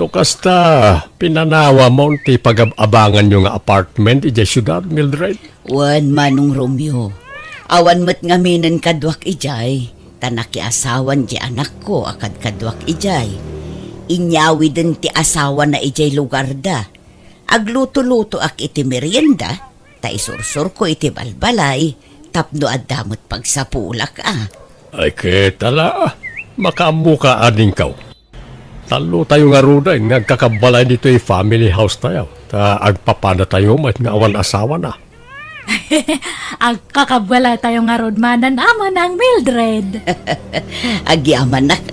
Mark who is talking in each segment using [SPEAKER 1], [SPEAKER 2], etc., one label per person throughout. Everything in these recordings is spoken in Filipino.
[SPEAKER 1] kasta pinanawa mo ti pag-abangan nyo nga apartment ija syudad, Mildred?
[SPEAKER 2] Wan manong Romeo. Awan mo't nga minan kadwak ijay. Tanaki asawan di anak ko akad kadwak ijay. Inyawi din ti asawa na ijay lugar da. Agluto-luto ak iti merienda. Ta isursur ko iti balbalay. Tapno adamot pagsapulak
[SPEAKER 1] Ay ketala, makamuka ading kaw. Talo tayo nga ruda, nagkakabalay dito family house tayo. Ta agpapada tayo, may nga awan asawa na.
[SPEAKER 3] Ang kakabwala tayo nga rodmanan ama ng Mildred.
[SPEAKER 2] Agyaman nak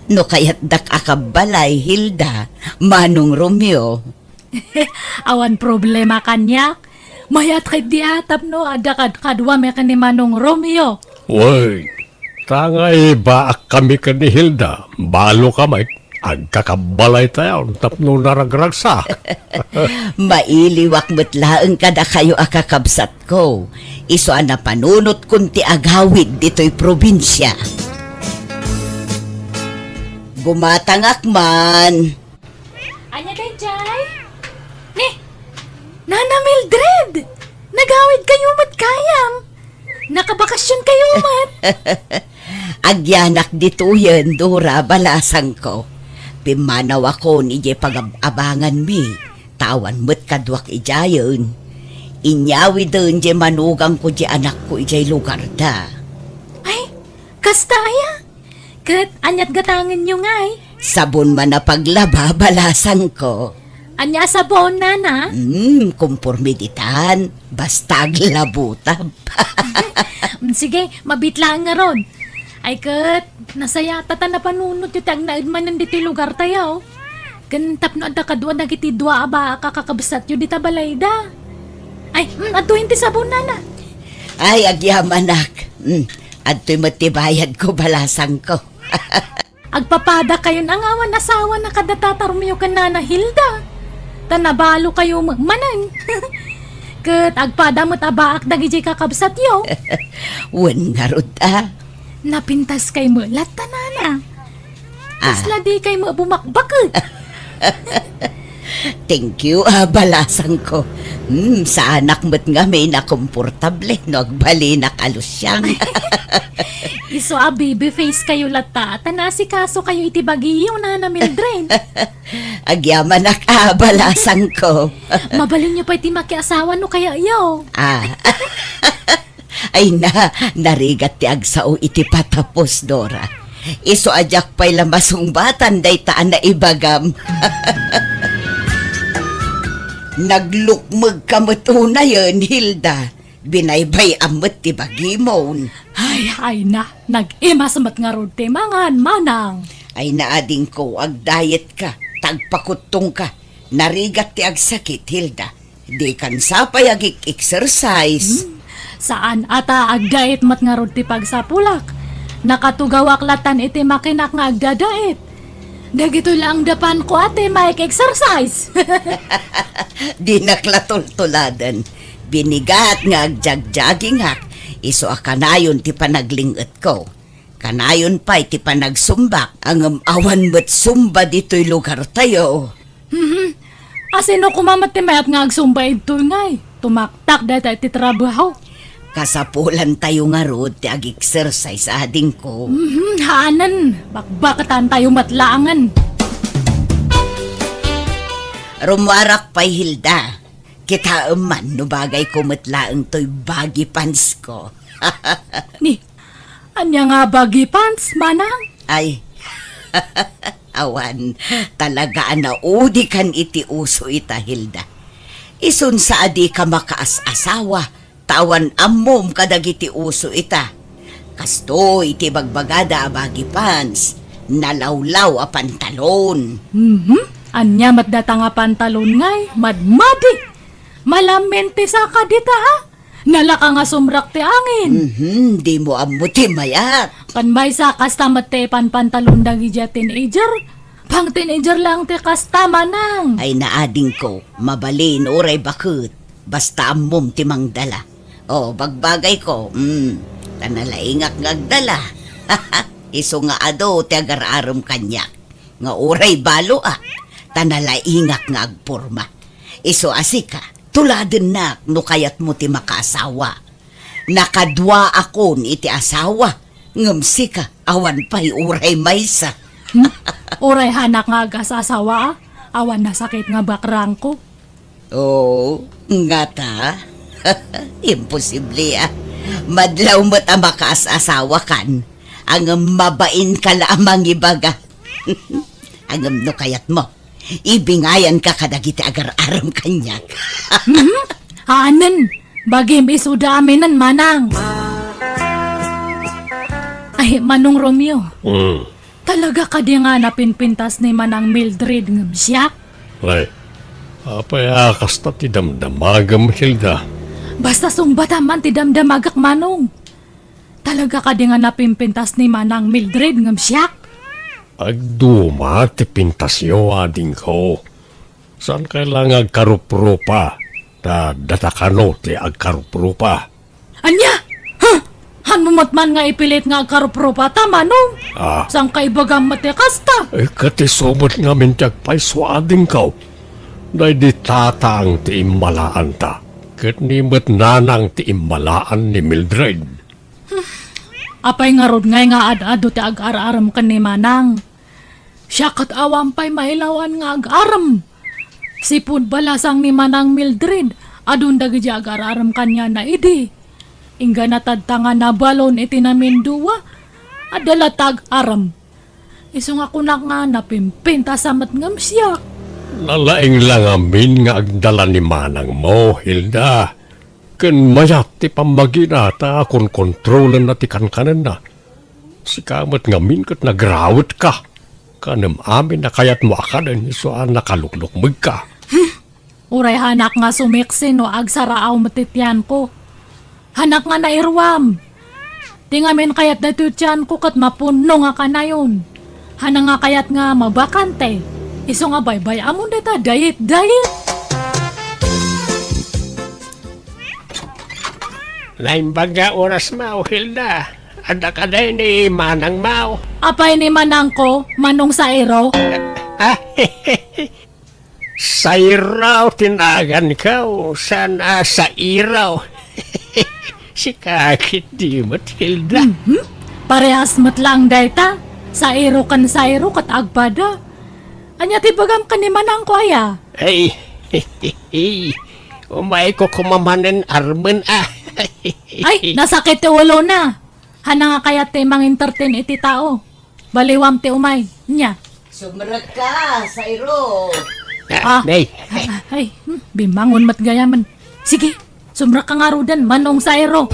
[SPEAKER 2] no kayat dak akabalay Hilda, manong Romeo.
[SPEAKER 3] Awan problema kanyak. Mayat kay di atap no adakad kadwa me ni manong Romeo.
[SPEAKER 1] Woy, tangay baak kami ka ni Hilda, balo kamay. Agkakabalay tayo, tapno naragragsa.
[SPEAKER 2] Mailiwak metlaeng kada kayo akakabsat ko. Iso na panunot kunti agawid dito'y probinsya. Gumatangak man.
[SPEAKER 3] Anya kay Jay? Ni, Nana Mildred! Nagawid kayo mat kayam. Nakabakasyon kayo mat.
[SPEAKER 2] Agyanak dito yan, Dora, balasang ko. Pimanaw ako ni Jay pag-abangan mi. Tawan mo't kadwak ijayon. Inyawi doon Jay manugang ko Jay anak ko ijay lugar da.
[SPEAKER 3] Ay, kasta aya. Kat anyat gatangan nyo ngay.
[SPEAKER 2] Sabon man na paglaba, balasang ko.
[SPEAKER 3] Anya sabon nana.
[SPEAKER 2] Kumpormiditan. Basta aglabutab.
[SPEAKER 3] Sige, mabitlaan nga ron. Ay kat, nasaya tata na panunod yung tag naidman nandito lugar tayo. Gantap na ada kadwa nagiti dua aba kakakabsat yung dita balayda. Ay, aduhin ti sabon nana.
[SPEAKER 2] Ay, agyamanak. Adto'y matibayad ko, balasang ko.
[SPEAKER 3] Agpapada kayo ng awan asawa na kadatatarmiyo ka nana Hilda. Tanabalo kayo magmanan. Kat agpada mo't abaak dagijay kakabsat yo.
[SPEAKER 2] Wan nga rod
[SPEAKER 3] Napintas kay mo lata nana. Isla di kay mo bumakbakot.
[SPEAKER 2] Thank you, balasang ko. Sa anak mo't nga may nakomportable, no agbali nakalusyang.
[SPEAKER 3] Iso a baby face kayo lata. Tanasi kaso kayo itibagiyo nana Mildred.
[SPEAKER 2] Agyamanak, balasang ko.
[SPEAKER 3] Mabalin niyo pa iti makiasawa no kaya yaw.
[SPEAKER 2] Ay narigat ti agsao iti patapos, Dora. Iso ajak pa'y lamasong batan day taan na ibagam. Naglukmag kamot una yun, Hilda. Binaybay amot ti bagimon.
[SPEAKER 3] Ay na, nag-imasamat nga rod ti mangan manang.
[SPEAKER 2] Ay naading ko, ag-diet ka, tagpakutong ka. Narigat ti agsakit, Hilda. Di kan sapay agik-exercise.
[SPEAKER 3] Saan ata agdait mat nga rod ti pagsapulak? Nakatugawak latan iti makinak nga agdadait. Dagito lang dapan ko ate maik exercise.
[SPEAKER 2] Di naklatultuladan. Binigat nga agjag-jogging hak. Iso akanayon ti panaglingot ko. Kanayon pa iti panagsumbak. Ang awan mo't sumba dito'y lugar tayo.
[SPEAKER 3] Asino kumamat ti mayat nga agsumba ito ngay. Tumaktak data iti trabaho.
[SPEAKER 2] Kasapulan tayo nga rod ti ag-exercise ading ko.
[SPEAKER 3] Haanan, bakbakatan tayo matlaangan.
[SPEAKER 2] Rumwarak pa'y Hilda. Kita man no bagay ko matlaang to'y baggy pants ko.
[SPEAKER 3] Ni, anya nga bagi pants, manang?
[SPEAKER 2] Ay, awan, talaga na udi kan iti uso ita, Hilda. Isun sa adi ka makaas-asawa, tawan ammom kadagiti uso ita. Kasto iti bagbagada bagi pants, nalawlaw a pantalon.
[SPEAKER 3] Anya matdata nga pantalon ngay, madmadi. Malamente sa kadita ha. Nalaka nga sumrak ti angin.
[SPEAKER 2] Di mo amuti mayat.
[SPEAKER 3] Kanbay sa kastamat te pantalon dagi dya teenager. Pang teenager lang ti kastama nang.
[SPEAKER 2] Ay naading ko, mabalin oray bakit. Basta ammom ti mangdala. O, bagbagay ko, tanalaingak ngagdala. Iso nga ado, ti agar-arom kanyak. Nga oray balo tanalaingak nga agporma. Iso asika, tuladen na no kayat mo ti makaasawa. Nakadwa ako ni iti asawa, ngamsika, awan pa'y uray maysa.
[SPEAKER 3] Uray hanak nga agasasawa, awan na sakit nga bakrang ko.
[SPEAKER 2] Oo, nga ta. Imposible Madlaw mo't ang makaasawa kan. Ang mabain ka lamang ibaga. Ang no kayat mo. Ibingayan ka kadagiti agar-aram kanyak.
[SPEAKER 3] Hanan, bagim isuda aminan manang. Ay, Manong Romeo, talaga ka di nga napinpintas ni Manang Mildred ng siya?
[SPEAKER 1] Ay, apay kasta ti damdamagam, Hilda.
[SPEAKER 3] Basta sumbata man ti damdamagak Manong. Talaga ka di nga napimpintas ni Manang Mildred ng siya?
[SPEAKER 1] Agduma ti pintasyo ading ko. Saan kailangan agkaruprupa? Datakano ti agkaruprupa.
[SPEAKER 3] Anya? Huh? Hanumot man nga ipilit nga agkarupropa ta, Manong. Sang kaibagang matikasta?
[SPEAKER 1] Katisomot nga mintiag pa'y swading ka. Dahil di tatang ti immalaan ta. Kat nimot nanang ti immalaan ni Mildred.
[SPEAKER 3] Apay nga rod ngay nga ad-ado ti ag-araram ka ni Manang. Siya kat awam pa'y mailawan nga ag-aram. Sipud balasang ni Manang Mildred, adun dagi di ag-araram kanya na idi. Ingga natadtanga na balon iti namin duwa, adala tag-aram. Iso nga kunak nga napimpinta samat ngam siya.
[SPEAKER 1] Nalaing lang amin nga agdala ni Manang mo, Hilda. Ken mayat ti pamagina ta kon kontrolan na ti kankanan na. Sikamat ngamin kat nagrawat ka. Kanem amin na kayat mo akadan iso nakaluklukmag ka.
[SPEAKER 3] Uray hanak nga sumiksin o agsaraaw matityan ko. Hanak nga nairwam. Tingamin kayat natutyan ko kat mapuno nga kanayon. Hanang nga kayat nga mabakante. Iso nga baybay amon deta dayit.
[SPEAKER 1] Naimbaga oras mao, Hilda. Ada ka day ni Manang Mao.
[SPEAKER 3] Apay ni Manang ko, Manong Sairo.
[SPEAKER 1] Sa iraw tinagan ka o sana sa iraw. Si kakit di mo't, Hilda.
[SPEAKER 3] Parehas mo't lang dayta. Sairo kan Sairo kat agpada. Anya tibagam ka ni Manang ko aya.
[SPEAKER 1] Ay, umay ko kumamanan armen
[SPEAKER 3] Ay, nasakit ti ulo na. Hana nga kaya ti mang entertain iti tao. Baliwam ti umay. Nya.
[SPEAKER 2] Sumrak ka, Sairo.
[SPEAKER 1] Nay.
[SPEAKER 3] Ay, bimangon mat gayaman. Sige, sumra ka nga rudan, Manong Sairo.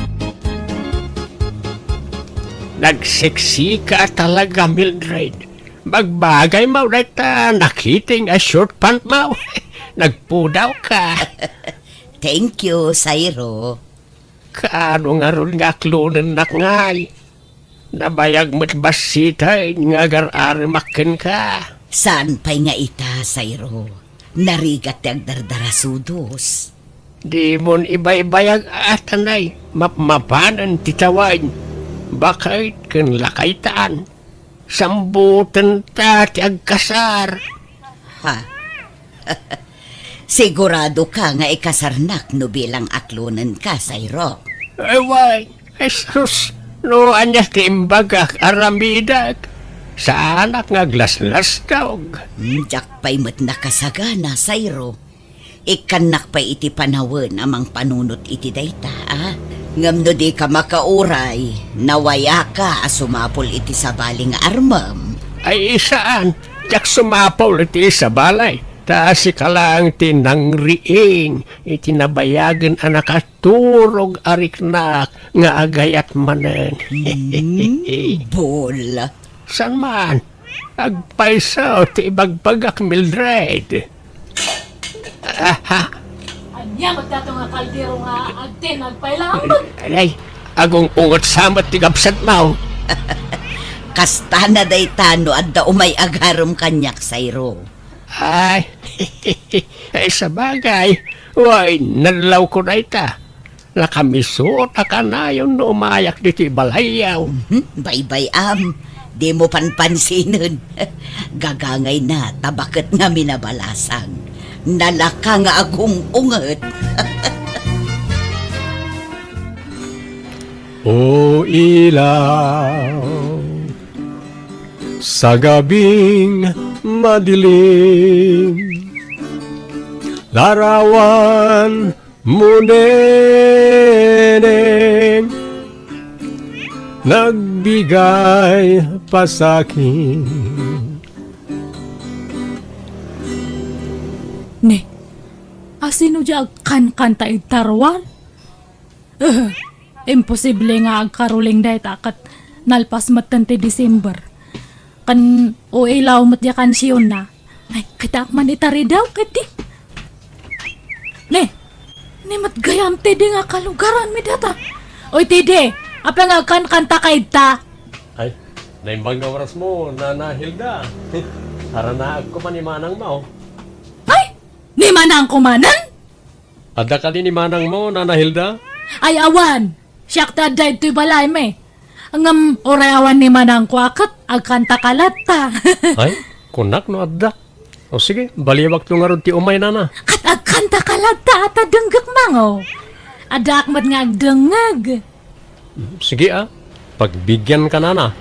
[SPEAKER 1] Nagseksi ka talaga, Mildred. Magbagay mo ulit nakiting a short pant mo. Nagpudaw ka.
[SPEAKER 2] Thank you, Sairo.
[SPEAKER 1] Kaano nga ron nga klunan nak ngay. Nabayag mo't basitay nga gar-arimakin ka.
[SPEAKER 2] Saan pa'y nga ita, Sairo? Narigat ti agdardarasudos.
[SPEAKER 1] Di mon ibay-bayag atanay. Mapmapanan titawain. Bakit kan lakaitaan? Sambutan ta ti agkasar.
[SPEAKER 2] Ha? Sigurado ka nga ikasarnak no bilang aklunan ka, Sairo.
[SPEAKER 1] Ay, Jesus, no anyas ti imbagak aramidak. Sa anak nga glaslas daog.
[SPEAKER 2] Jak pa'y mat nakasagana, Sairo. Ikanak pa'y iti panawan amang panunot iti dayta, Ngam no di ka makauray, nawaya ka sumapol iti sabaling armam.
[SPEAKER 1] Ay isaan, jak sumapol iti sa balay. Taasi ka lang tinangriing, itinabayagan anak at turog ariknak nga agayat manen.
[SPEAKER 2] Bol.
[SPEAKER 1] San man? Agpaisaw ti ibagbagak Mildred.
[SPEAKER 3] Anya, magdato nga kaldero nga agte, nagpailangan.
[SPEAKER 1] Ay, agong ungot samat ti gabsat mo.
[SPEAKER 2] Kasta na daytano at da umay agarom kanyak, Sairo.
[SPEAKER 1] Ay, sa bagay, way, nalaw ko na ita. Nakamisot ka na yung umayak dito balayaw.
[SPEAKER 2] Bye-bye, Di mo panpansinin. Gagangay na tabaket nga minabalasan. Nalaka nga akong unget.
[SPEAKER 1] O ilaw, sa gabing madilim, larawan mo neneng, nagbigay pa sa'kin.
[SPEAKER 3] Ne, asino dya kan-kanta itarwan? Imposible nga agkaruling dahi takat nalpas matante December. Kan o ilaw mat ya kansyon na. Ay, kita man itari daw, kati. Ne, mat gayam tede nga kalugaran mi data. Oy, tede, apa nga kan-kanta kay ta?
[SPEAKER 1] Ay, naimbang nga oras mo, Nana Hilda. Harana ako man ni Manang mo.
[SPEAKER 3] Ay, ni manang kumanan?
[SPEAKER 1] Ada ka din ni Manang mo, Nana Hilda?
[SPEAKER 3] Ay, awan. Siyak ta dahil to'y balay me. Ang orayawan ni manang kwakat, agkanta kalata.
[SPEAKER 1] Ay, kunak no adda. O sige, baliwag to nga ron ti umay Nana.
[SPEAKER 3] At agkanta kalata at adenggak mango. Ada akmat nga agdengag.
[SPEAKER 1] Sige pagbigyan ka Nana.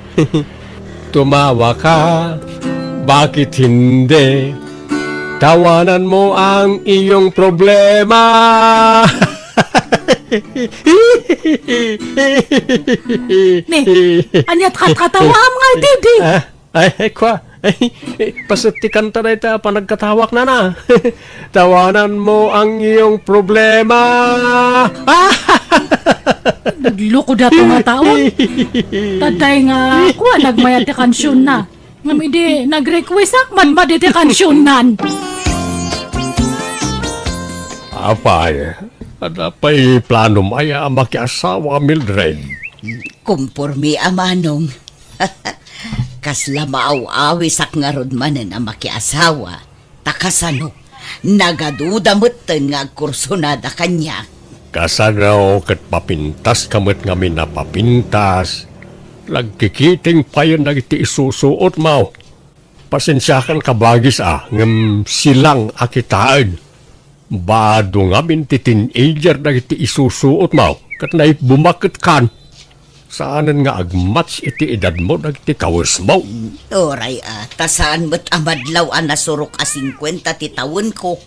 [SPEAKER 1] Tumawa ka, bakit hindi? Tawanan mo ang iyong problema.
[SPEAKER 3] Ne, anyat katawa mga didi.
[SPEAKER 1] Ay, kwa. Pasutikan ta na ita, panagkatawak na. Tawanan mo ang iyong problema.
[SPEAKER 3] Nagloko dato nga taon. Taday nga ako, nagmayat ti kansyon na. Ngam hindi, nag-request akman maditi kansyonan.
[SPEAKER 1] Apay, adapay plano maya makiasawa Mildred.
[SPEAKER 2] Kumpurmi amanong. Kasla maaw-awi sak nga rod manen ang makiasawa. Takasano, nagaduda moten nga kursunada kanya.
[SPEAKER 1] Kasanaw kat papintas kamot nga minapapintas. Lagkikiting pa yun nagiti isusuot mo. Pasensyakan ka bagis ngam silang akitaan. Bado nga minti teenager nagiti isusuot mo. Kat na bumakit kan. Saanan nga agmatch iti edad mo nagiti kawas mo.
[SPEAKER 2] Oray tasaan mo't amadlaw nasurok 50 ti taon ko.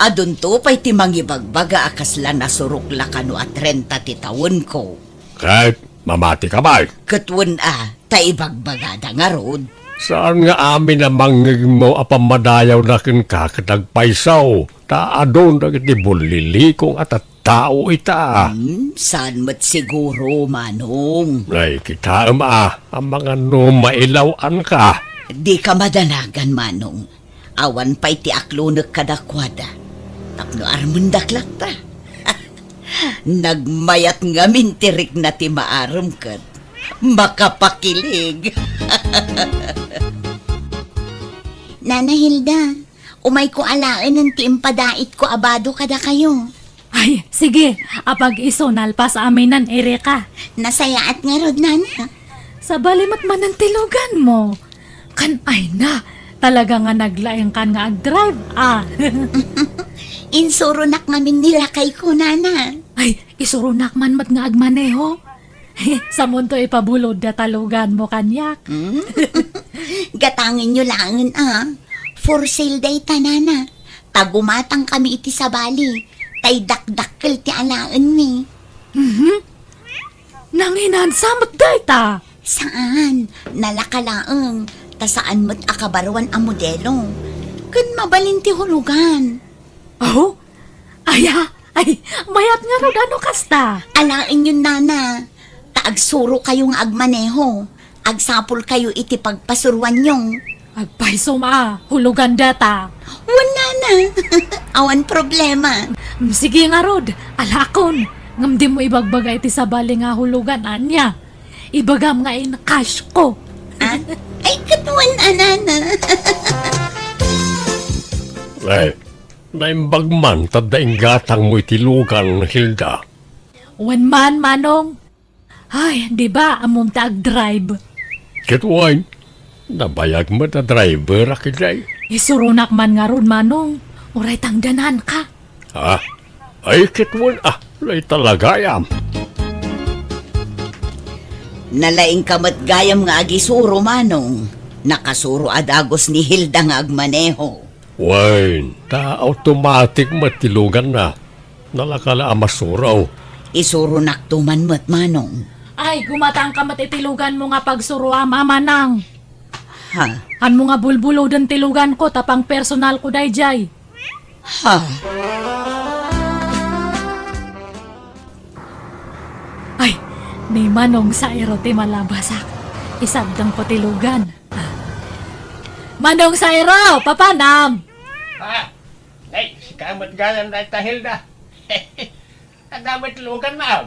[SPEAKER 2] Adun to pa'y ti mangibagbaga akasla nasurok lakano 30 ti taon ko.
[SPEAKER 1] Kahit mamati ka ba?
[SPEAKER 2] Katwan taibagbaga nga rod.
[SPEAKER 1] Saan nga amin na mangig mo apamadayaw na kin kakatagpaisaw? Taadon na kiti bulilikong at tao ita.
[SPEAKER 2] Saan mo't siguro, Manong?
[SPEAKER 1] Ay, kita ang mga mailawan ka.
[SPEAKER 2] Di ka madanagan, Manong. Awan pa'y ti aklunak kadakwada. Tapno armundak lakta. Nagmayat nga mintirik na ti maaram kat. Makapakilig.
[SPEAKER 4] Nana Hilda, umay ko alain ng tiimpadait ko abado kada kayo.
[SPEAKER 3] Ay, sige, apag iso nalpas aminan Erika.
[SPEAKER 4] Nasayaat nga rod, Nana.
[SPEAKER 3] Sa balimat manantilogan mo. Kan ay na, talaga nga naglaeng kan nga ag-drive,
[SPEAKER 4] Insurunak ngamin nilakay ko, Nana.
[SPEAKER 3] Ay, isurunak man mat nga agmaneho. Sa mundo ipabulod na talugan mo kanyak.
[SPEAKER 4] Gatangin nyo langan, For sale day ta, Nana. Tagumatang kami iti sa bali. Tay dakdakkel ti alaan mi.
[SPEAKER 3] Nanginansamot dayta.
[SPEAKER 4] Saan? Nalakalaang. Ta saan mo't akabarwan ang modelo. Kun mabalin ti hulugan.
[SPEAKER 3] Oh? Ay, mayat nga ro ano kasta.
[SPEAKER 4] Alain yun, Nana. Taagsuro kayong agmaneho. Agsapol kayo iti pagpasuruan nyong.
[SPEAKER 3] Agpaiso hulugan data.
[SPEAKER 4] Wala na. Awan problema.
[SPEAKER 3] Sige nga rod, alakon. Ngam di mo ibagbaga iti sabali nga hulugan anya. Ibagam nga in cash ko.
[SPEAKER 4] Ay, katuan, Nana.
[SPEAKER 1] Ay, naimbagman tadaing gatang mo itilugan, Hilda.
[SPEAKER 3] Wan man, Manong. Ay, di ba amom ta ag-drive?
[SPEAKER 1] Kitwain, nabayag mo na driver akiday.
[SPEAKER 3] Isurunak man nga ron, Manong. Uray tangdanan ka.
[SPEAKER 1] Ha? Ay, kitwain, lay talaga yam.
[SPEAKER 2] Nalaing kamat gayam nga agisuro, Manong. Nakasuro adagos ni Hilda nga agmaneho.
[SPEAKER 1] Wain, automatic matilugan na. Nalakala amasuraw.
[SPEAKER 2] Isuro naktuman mo't, Manong.
[SPEAKER 3] Ay, gumatang ka matitilugan mo nga pagsuruam, Manang.
[SPEAKER 2] Ha?
[SPEAKER 3] Han mo nga bulbulo den tilugan ko, tapang personal ko dayjay.
[SPEAKER 2] Ha?
[SPEAKER 3] Ay, ni Manong sa erote malabasak. Isabdang ko tilugan. Manong sa ero, papanam!
[SPEAKER 1] Ay, si kamot ganan na Hilda. Ang damit lugan na.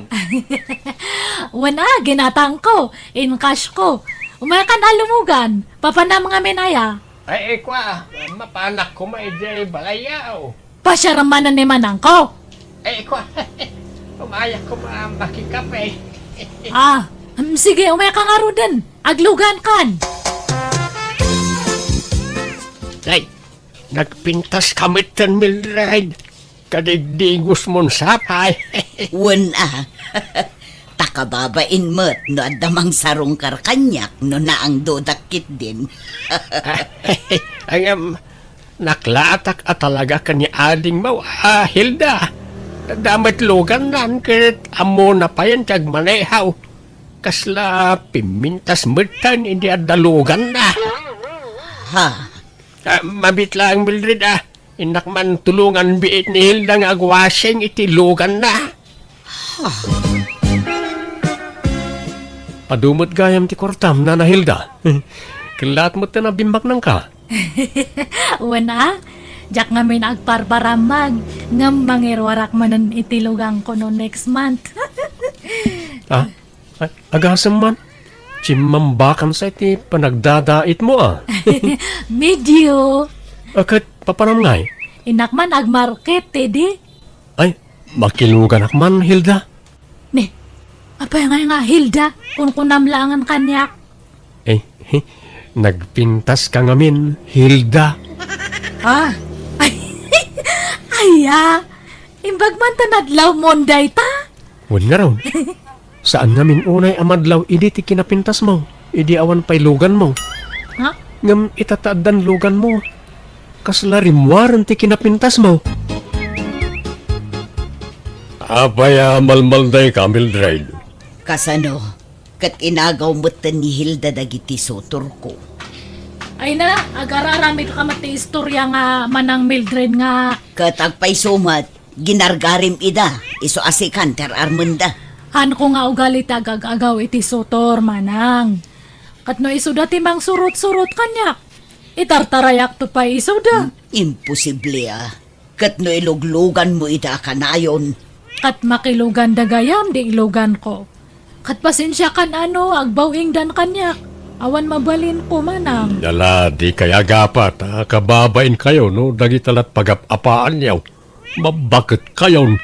[SPEAKER 3] Wana, ginatang ko, in cash ko. Umaya ka na lumugan, papanam nga menaya.
[SPEAKER 1] Ay, mapanak ko maijay balayaw.
[SPEAKER 3] Pasyaramanan ni Manang ko.
[SPEAKER 1] Ay, umaya ko makikape.
[SPEAKER 3] Sige, umaya ka nga rodan. Aglugan kan.
[SPEAKER 1] Ay, nagpintas kamit ng Mildred. Kadigdigos mong sapay.
[SPEAKER 2] Wala. Takababain mo't no adamang sarong karkanyak no naang dodakit din.
[SPEAKER 1] Ang naklatak at talaga kanya ading mo, Hilda. Damit lugan nan ket amo na pa yan tiyag manehaw. Kasla pimintas mertan hindi adalugan na.
[SPEAKER 2] Ha?
[SPEAKER 1] Mabit lang Mildred Inak man tulungan biit ni Hilda nga agwasing itilugan na. Padumot gayam ti kortam na Hilda. Kilat mo na bimbak nang ka.
[SPEAKER 3] Wana, jak nga may nagparparamag. Ngam mangirwarak manan itilugang ko no next month.
[SPEAKER 1] Agasam man. Chimambakan sa iti panagdadait mo
[SPEAKER 3] Medyo.
[SPEAKER 1] Akat papanam ngay.
[SPEAKER 3] Inak man agmarket, Teddy.
[SPEAKER 1] Ay, makilugan akman, Hilda.
[SPEAKER 3] Ne, apa nga Hilda, kung kunamlangan kanyak.
[SPEAKER 1] Nagpintas ka ngamin, Hilda.
[SPEAKER 3] Ay, imbag man tanadlaw monday ta.
[SPEAKER 1] Huwag nga raw. Saan ngamin unay amadlaw, idi ti kinapintas mo. Idi awan pa'y lugan mo.
[SPEAKER 3] Ha?
[SPEAKER 1] Ngam itataadan lugan mo. Kasla rimwaran ti kinapintas mo. Apaya malmalday ka, Mildred.
[SPEAKER 2] Kasano? Kat inagaw mo't ni Hilda dagiti sotor ko.
[SPEAKER 3] Ay na, agararami ka mati istorya nga manang Mildred nga.
[SPEAKER 2] Kat agpay sumat, ginargarim ida, iso asikan ter armunda.
[SPEAKER 3] Han ko nga ugali tagag-agaw iti sotor manang. Kat no iso dati mang surot-surot kanyak. Itartarayak to pa iso da.
[SPEAKER 2] Imposible Kat no iluglugan mo ida kanayon.
[SPEAKER 3] Kat makilugan da gayam di ilugan ko. Kat pasensya kan agbawing dan kanyak. Awan mabalin ko manang.
[SPEAKER 1] Dala, di kaya gapat, kababain kayo, no? Dagitalat pagapapaan niyaw. Mabakit kayon.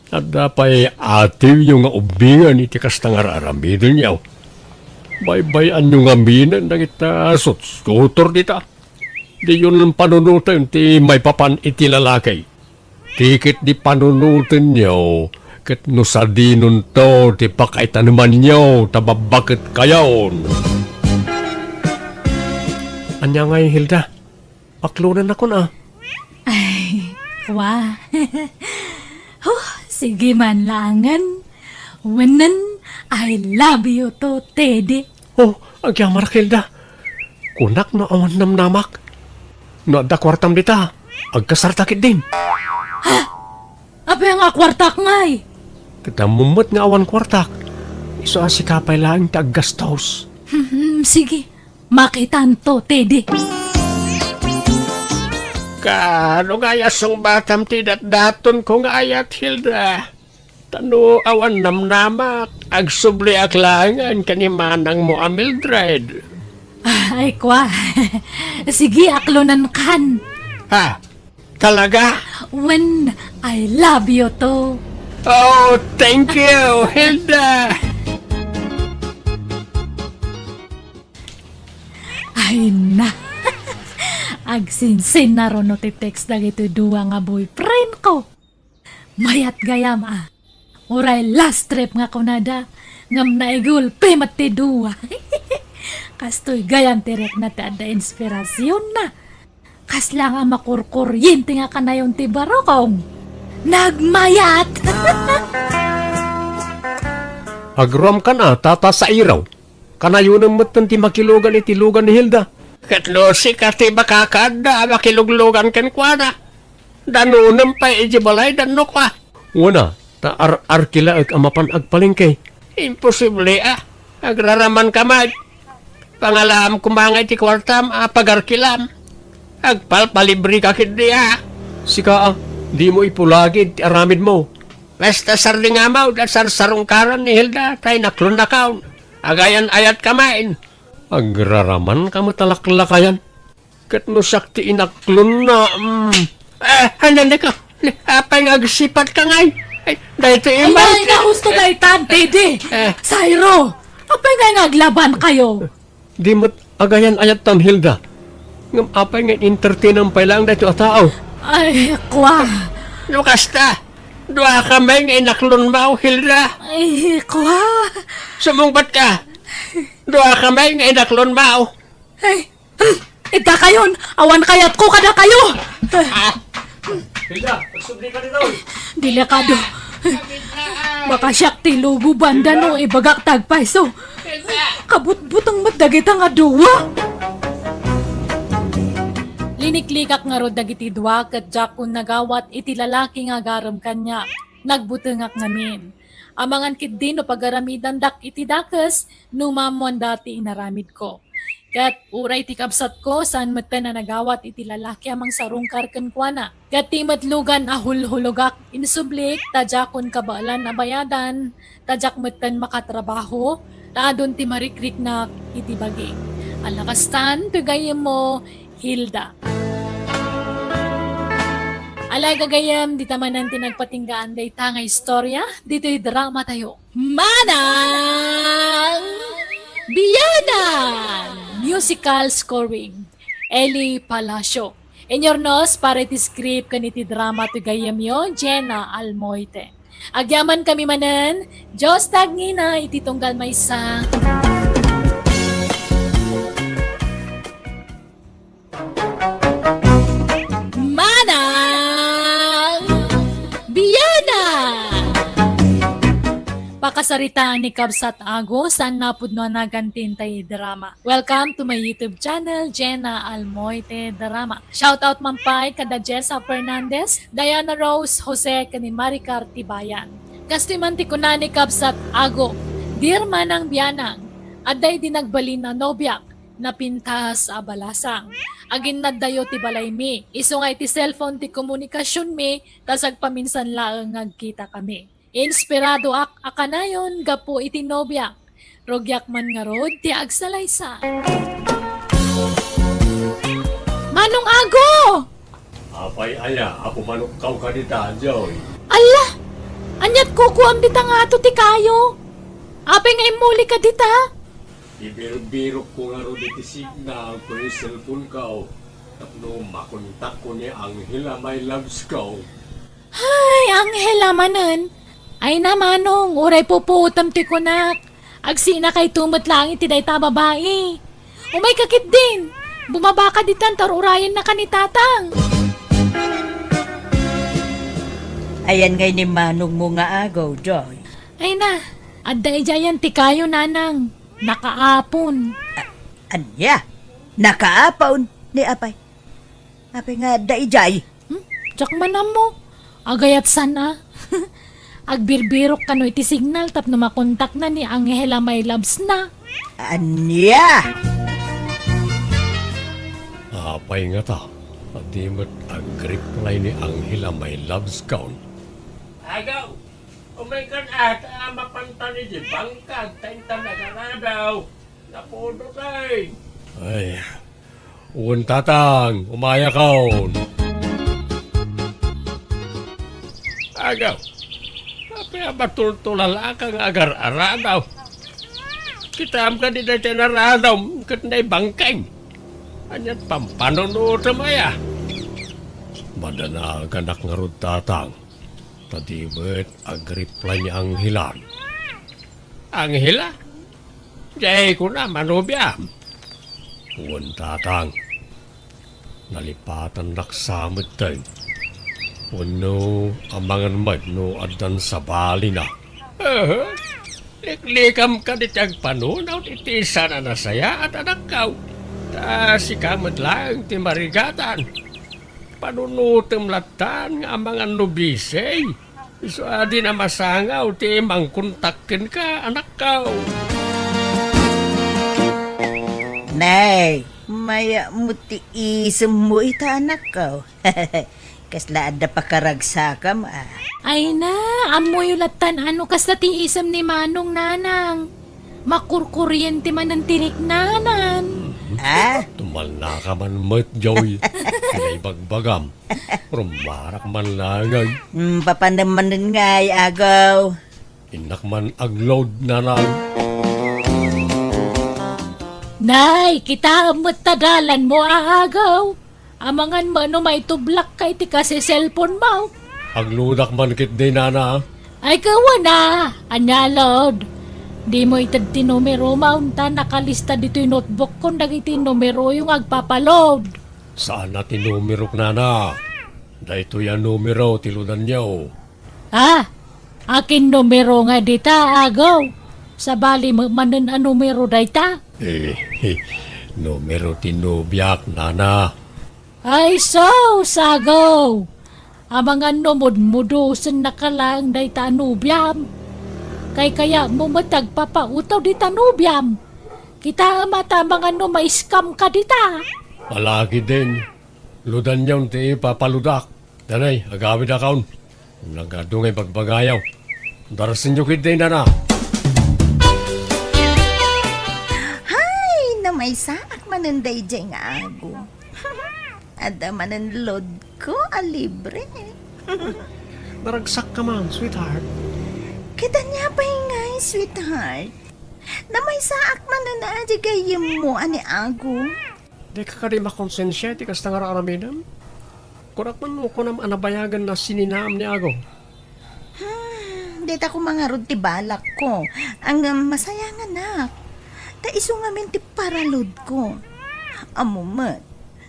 [SPEAKER 1] At dapay ativ yung nga ubingan iti kastangar aramidin niyaw. Baybayan yung aminan ng sutor dita. Di yun ang panunutan ti may papan iti lalakay. Tikit di panunutan niyo. Kat nusadinon to ti pakaitan naman niyo. Tababakit kayon. Anya nga Hilda. Paklunan ako na.
[SPEAKER 3] Ay, wah. Sige man langan. Wanan, I love you to, Teddy.
[SPEAKER 1] Agyamar Hilda. Kunak no awan namnamak. No adda kwartam dita. Agkasartakit din.
[SPEAKER 3] Apa nga kwartak ngay?
[SPEAKER 1] Katamumot nga awan kwartak. Iso asikapay lang taggastos.
[SPEAKER 3] Sige, makitan to, Teddy.
[SPEAKER 1] Kano nga yasong batam tidat daton ko nga ayat Hilda. Tano awan namnamak. Agsubli aklangan kanimanang mo Mildred.
[SPEAKER 3] Ay, kwa. Sige, aklonan kan.
[SPEAKER 1] Talaga?
[SPEAKER 3] When I love you to.
[SPEAKER 1] Oh, thank you, Hilda.
[SPEAKER 3] Ay na. Agsinsin na ron no ti text na ito duwa nga boyfriend ko. Mayat gayam Uray last trip nga kunada. Ngam na igulpe mati duwa. Kastoy gayam tirek na ti ada inspirasyon na. Kasla nga makurkuryente nga kanayon ti barokong. Nagmayat!
[SPEAKER 1] Agrom ka na, tata sa iraw. Kanayo ng matan ti makilugan iti lugan ni Hilda. Katlo si kati makakanda, makiluglugan ken kwa na. Danunam pa ijibalay, dano kwa. Una, ta arkila ag amapan agpalingkay. Imposible agraraman kamay. Pangalam kumangay ti kwartam, pagarkilam. Agpalpalibri ka kindi Sika di mo ipulagid ti aramid mo. Basta sarling amaw, sarsarungkaran ni Hilda, tay naklon na kaon. Agayan ayat kamain. Agraraman ka mo talaklakayan. Kat mo sakti inaklon na. Hanan ka. Apay nga agsipat ka ngay. Dahil ito
[SPEAKER 3] Ay,
[SPEAKER 1] iman.
[SPEAKER 3] ay, nahusto na itante, di. Sairo, apay nga naglaban kayo.
[SPEAKER 1] Di mo agayan ayat tam Hilda. Ngam apay nga entertain ang pailang dahil ito tao.
[SPEAKER 3] Ay, kwa.
[SPEAKER 1] Lukasta. Dua kamay nga inaklon mo, Hilda.
[SPEAKER 3] Ay, kwa.
[SPEAKER 1] Sumungbat ka. Dua kamay nga inaklon mo.
[SPEAKER 3] Ay, ita kayon. Awan kayat ko kada kayo.
[SPEAKER 1] Hilda, pagsubli ka dito.
[SPEAKER 3] Delikado. Baka siyak ti lubu banda no ibagak tagpaiso. Kabut-butang matdagit ang aduwa. Liniklikak nga rod dagiti duwa ket jakon nagawat iti lalaki nga garam kanya. Nagbutengak ngamin. Amangan kit din no pagaramidan dak iti dakes numamon dati inaramid ko. Kat uray ti kabsat ko saan matan na nagawat iti lalaki amang sarungkar ken kuana. Kat ti matlugan ahulhulogak insublik tajakon kabalan na bayadan tajak matan makatrabaho taadon ti marikrik na iti bagi. Alakastan tugayem mo Hilda. Alay gagayam, di tamanan tinagpatinggaan day tanga istorya, dito'y drama tayo. Manang Biyanan! Musical scoring. Eli Palacio. In your nose, para iti script kaniti drama to gayam yo, Jenna Almoite. Agyaman kami manan, Diyos tagnina, iti tunggal maysa. Pakasaritaan ni Kabsat Ago saan napudno nagantintay drama. Welcome to my YouTube channel, Jenna Almoite Drama. Shoutout mampay kada Jessa Fernandez, Diana Rose, Jose kani Maricar Tibayan. Kastimanti ko na ni Kabsat Ago, Dear Manang Biyanang, aday dinagbalin na nobyak, napintas a balasang. Agin nadayo ti balay mi, isungay ti cellphone ti komunikasyon mi, tasag paminsan laang agkita kami. Inspirado akanayon gapo iti nobyak. Rogyak man nga rod ti agsalaysa. Manong Ago!
[SPEAKER 1] Apay aya, ako manukaw ka dita, Joy.
[SPEAKER 3] Ala! Anyat kukuam dita nga ato ti kayo. Apay nga imuli ka dita.
[SPEAKER 1] Ibiro-biro ko nga ro diti signal ko yung cellphone ka. Tapno makontak ko ni Angela, my loves ko.
[SPEAKER 3] Ay, Angela manen. Ay na manong, uray puputam ti kunak. Agsina kay tumot lang iti day ta babae. Umay kakit din. Bumaba ka ditan tarurayan na kanitatang.
[SPEAKER 2] Ayan ngay ni Manong mo nga agaw, Joy.
[SPEAKER 3] Ay na, adda ijayan ti kayo nanang. Nakaapon.
[SPEAKER 2] Anya? Nakaapaon ni Apay. Apay nga daijay.
[SPEAKER 3] Tsak manam mo. Agayat sana. Agbirbirok kano iti signal tapno makontak na ni Angela my loves na.
[SPEAKER 2] Anya?
[SPEAKER 1] Apay nga ta. Di mo't ang grip ngay ni Angela, my loves ko. Agaw! Umaykan at mapanta ni di bangkag. Tayo talaga na daw. Napuno tayo. Ay, tatang, umaya kaon. Agaw! Kaya batultulala kang agar-aradaw. Kita am ka di na tinaradaw, kat na'y bangkay. Anyat pampanuno tamaya. Madana ganak nga rod tatang. Tadibet agripla niya ang hilan. Ang hila? Jay ko na manubyam. Uwan tatang. Nalipatan naksamit tayo. Uno amangan mad no adan sa bali na. Liklikam ka di tiyag panunaw iti sana na saya at anak kaw. Ta si kamat lang ti marigatan. Panunutem latan nga amangan nubisay. So adi na masangaw ti mangkontakin ka anak kaw.
[SPEAKER 5] Nay, maya mo ti isem mo ita anak ko. Kasla ada pakaragsakam ah.
[SPEAKER 3] Ay na, amoy ulatan ano kas na tiisam ni Manong nanang. Makurkuryente man ang tinik nanan.
[SPEAKER 5] Ah?
[SPEAKER 1] Tumal na ka man mat joy. Kinay bagbagam. Rumarak man langay.
[SPEAKER 5] Papandamanan ngay agaw.
[SPEAKER 1] Inak man agload na lang.
[SPEAKER 3] Nay, kita amot tadalan mo aagaw. Amangan mo no may tublak kay ti kasi cellphone mo.
[SPEAKER 1] Agludak man kit di nana.
[SPEAKER 3] Ay kawa na, anyalod. Di mo itad ti numero maunta nakalista dito yung notebook kung dagiti numero yung agpapaload.
[SPEAKER 1] Saan na tinumirok nana? Dahito yan numero tiludan niyo.
[SPEAKER 3] Ah, akin numero nga dita agaw. Sa bali manan ang numero dayta.
[SPEAKER 1] Numero tinubyak nana.
[SPEAKER 3] Ay so, sagaw. Amangan numod-mudusan na ka lang day tanubyam. Kaya mo matagpapautaw di tanubyam. Kita mata mga ma-scam ka dita.
[SPEAKER 1] Malaki din. Ludan niyon ti papaludak. Danay, agawid akaun. Nagadungay pagbagayaw. Darasin niyo kit din nana.
[SPEAKER 5] Hay, na may saak mananday dyan nga ago. Ada manan load ko libre.
[SPEAKER 1] Naragsak ka man, sweetheart.
[SPEAKER 5] Kita niya pa ngay, sweetheart. Na may saak manan aja gayem mo ani ago.
[SPEAKER 1] Di ka ka di makonsensya, di kas nangararamidam. Kurak man mo ko nam anabayagan na sininam ni Ago.
[SPEAKER 5] Dita ko mga rod ti balak ko. Ang masaya nga nak. Ta iso nga min ti paraload ko. Amumat.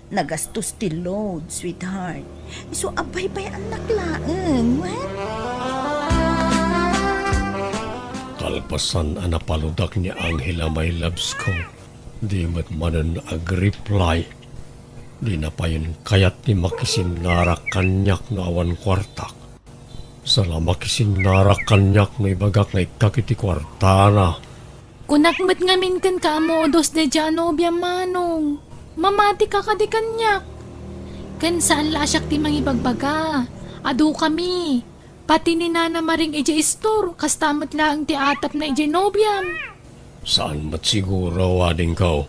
[SPEAKER 5] Nagastos ti load, sweetheart. Iso abay bay ang naklaan, wen?
[SPEAKER 1] Kalpasan anapaludak ni Angela my loves ko. Di mat manan ag-reply. Di na pa yun kayat ni makisinnarak kanyak na awan kwartak. Sala makisinnarak kanyak na ibagak na ikakiti kwartana.
[SPEAKER 3] Kunakmat ngamin kan ka mo dos de Janobia Manong. Mamati ka ka di kanyak. Kan saan lasyak ti mangibagbaga. Adu kami. Pati ni Nana Maring ije istor. Kastamat lang ti atap na ije nobyam.
[SPEAKER 1] Saan mat siguro wading kau?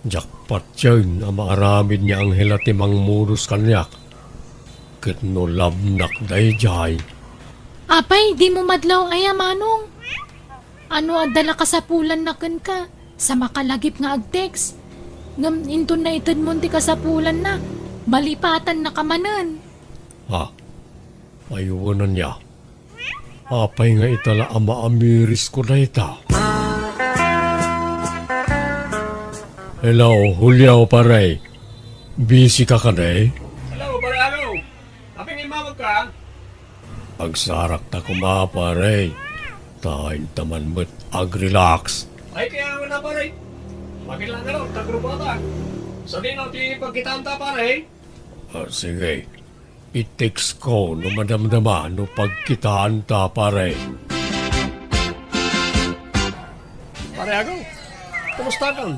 [SPEAKER 1] Jackpot yun ang maaramid niya ang hila timang murus kanyak. Kit no labnak day jay.
[SPEAKER 3] Apay, di mo madlaw ay Manong. Ano adala ka sa pulan na kan ka? Sa makalagip nga agtext. Ngam into na itad mo ti kasapulan na. Malipatan na kamanan.
[SPEAKER 1] Ha? Ayuwanan niya. Apay nga itala ang maamiris ko na ita. Hello, Julio pare. Busy ka ka na eh?
[SPEAKER 6] Hello, pare, hello. Aping imamag ka?
[SPEAKER 1] Agsarak ta kuma pare. Tain taman mo't ag-relax.
[SPEAKER 6] Ay, kaya wala, pare. Makilang ano, tagrubata. Sa din ang pagkitaan ta, pare.
[SPEAKER 1] Sige. I-text ko no madamdama no pagkitaan ta pare.
[SPEAKER 6] Pare ako, kumusta ka?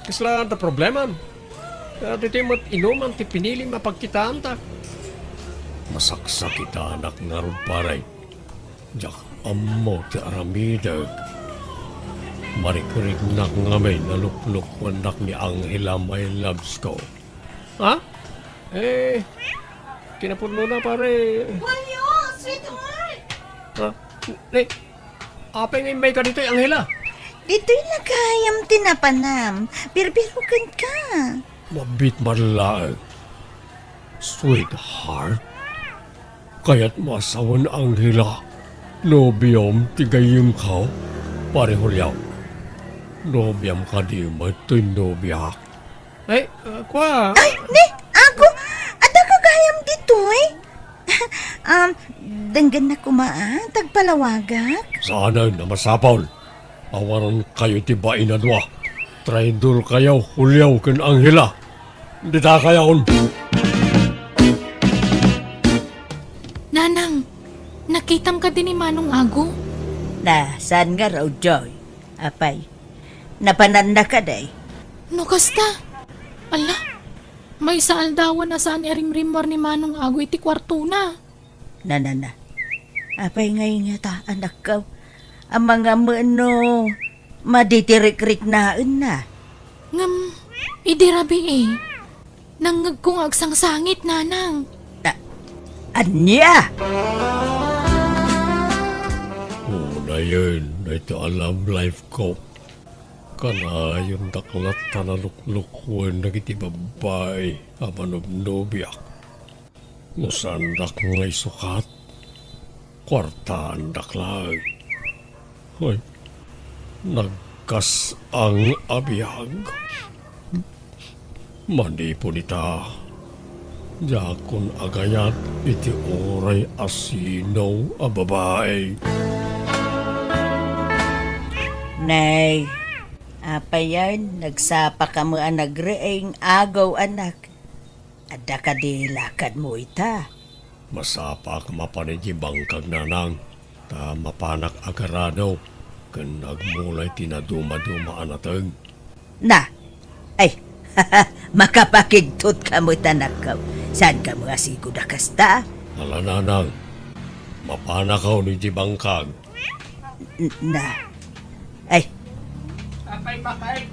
[SPEAKER 6] Kisla ang problema. Dito mo't inuman ti pinili mapagkitaan ta.
[SPEAKER 1] Masaksak kita anak nga ron pare. Jak amo ti aramidag. Marikurig na ngami naluplok wanak ni Angela my loves ko.
[SPEAKER 6] Ha? Kinapun mo na, pare.
[SPEAKER 5] Julio, sweetheart!
[SPEAKER 6] Ha? Apay nga may ka dito, Angela.
[SPEAKER 5] Dito'y nagayam tinapanam. Birbirugan ka.
[SPEAKER 1] Mabit malaang. Sweetheart, kaya't masawan ang hila. Nobiyom tigayim ka, pareho liyaw. Nobiyam ka di mato'y nobiyak.
[SPEAKER 6] Ay, kwa.
[SPEAKER 5] Ay, ni, ako, ada kagayam dito eh. Denggan na kumaan, tagpalawagak.
[SPEAKER 1] Sana na masapaw. Awaran kayo tibain na dua. Traidor kayo, hulyaw kan ang hila. Hindi ta kayaon.
[SPEAKER 3] Nanang, nakitam ka din ni Manong Ago?
[SPEAKER 5] Na, saan nga raw, Joy? Apay, napananda ka day.
[SPEAKER 3] No kasta? Ala, may saaldawan na saan erimrimor ni Manong Ago iti kwarto na.
[SPEAKER 5] Na. Apay ngayon nga ta, anak ka. Ang mga mano, maditirik-rik na.
[SPEAKER 3] Ngam, idirabi eh. Nangag kong agsangsangit, nanang.
[SPEAKER 5] Anya!
[SPEAKER 1] Una yun, na ito alam life ko. Kana yung daklat na luklukwan na kiti babay, amanobnobiak. Nasandak ngay sukat, kwartaan daklag. Hoy, nagkas ang abiyag. Mandi po nita. Yakon agayat iti oray asinaw a babae.
[SPEAKER 5] Nay, apa yan? Nagsapa ka mo ang nagreeng agaw anak. Ada ka di lakad mo ita.
[SPEAKER 1] Masapak mapaniji bangkag nanang. Ta mapanak agarado. Kan nagmulay tinaduma-duma anateng.
[SPEAKER 5] Na, ay, makapakigtot ka mo tanak ka. Saan ka mga sigo na kasta?
[SPEAKER 1] Ala nanang. Mapanakaw ni Jibangkag.
[SPEAKER 5] Na, ay,
[SPEAKER 6] Apay bakay.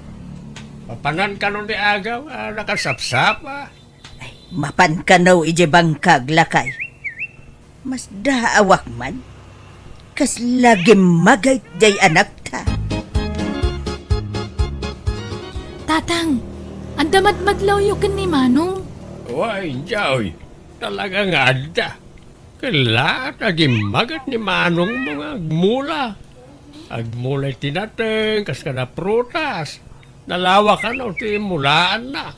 [SPEAKER 6] Papanan ka nun di agaw, nakasapsap
[SPEAKER 5] mapan ka na ije bangkag lakay. Mas daawak man. Kas lagi magay jay anak ta.
[SPEAKER 3] Tatang, ang damat-madlaw yukin ni Manong.
[SPEAKER 1] Why, Joy. Talaga nga ada. Kala, nagimagat ni Manong mga agmula. Agmulay tinateng, kas ka na prutas. Nalawa ka na, ti mulaan na.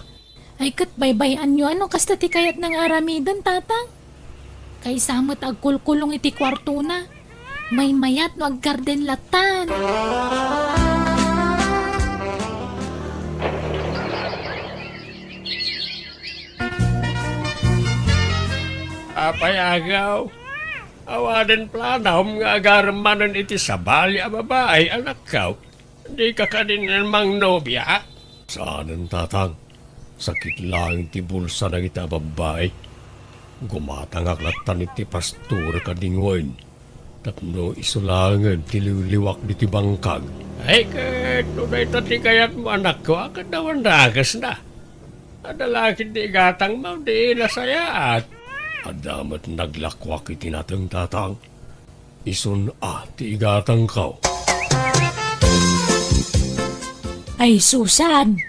[SPEAKER 3] Ay kat baybayan nyo ano kasta ti kayat ng aramidan, tatang. Kay samot agkulkulong iti kwarto na. May mayat no aggarden latan.
[SPEAKER 1] Apay agaw. Awaden planam nga agaramanan iti sabali a babae anak kaw. Di ka kadin mang nobya. Saanan tatang? Sakit lang iti bulsa na kita babae. Gumatangak latan iti pastor kadingwain. Tapno isulangan tililiwak di bangkag. Ay kat, tunay tati kayat mo anak ko, akad naman nagas na. Adalakid di gatang mo, di nasayaat. Adamat naglakwak iti natang tatang. Isun ti igatang kaw.
[SPEAKER 3] Ay Susan,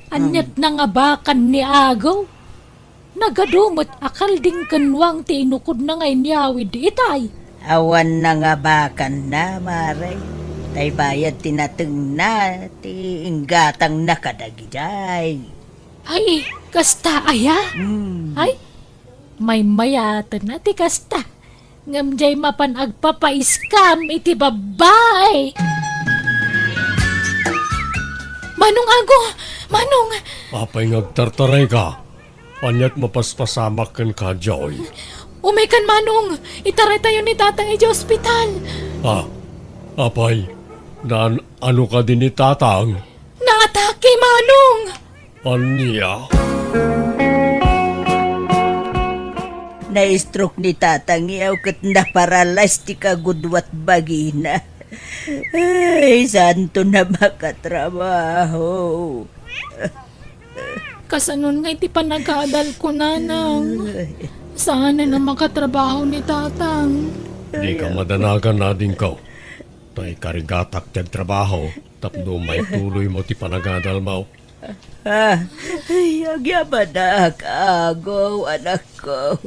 [SPEAKER 3] anyat na nga bakan ni Agaw. Nagadumot akal ding kanwang ti inukod na ngay niyawid itay.
[SPEAKER 5] Awan na nga bakan na, Maray. Tay bayad tinateng na, ti inggatang nakadagijay.
[SPEAKER 3] Ay, kasta aya? Ay, may mayatan na ti kasta. Ngamjay mapan agpapaiskam iti babay. Manong Ago! Manong!
[SPEAKER 1] Apay ngagtartaray ka. Anyat mapaspasamak kan ka, Joy.
[SPEAKER 3] Umekan Manong! Itaray tayo ni tatang iti ospital.
[SPEAKER 1] Apay, ano ka din ni tatang?
[SPEAKER 3] Naatake, Manong!
[SPEAKER 1] Anya?
[SPEAKER 5] Na-stroke ni tatang iyaw kat naparalas ti kagudwat bagina. Ay, santo na makatrabaho.
[SPEAKER 3] Kasanon nga iti panag-aadal ko, nanang. Sana na makatrabaho ni tatang.
[SPEAKER 1] Di ka madanagan na din ka. Tay karigatak tiyag trabaho, tapno may tuloy mo ti panagadal mo.
[SPEAKER 2] Ay, agyaman na agaw, anak ko.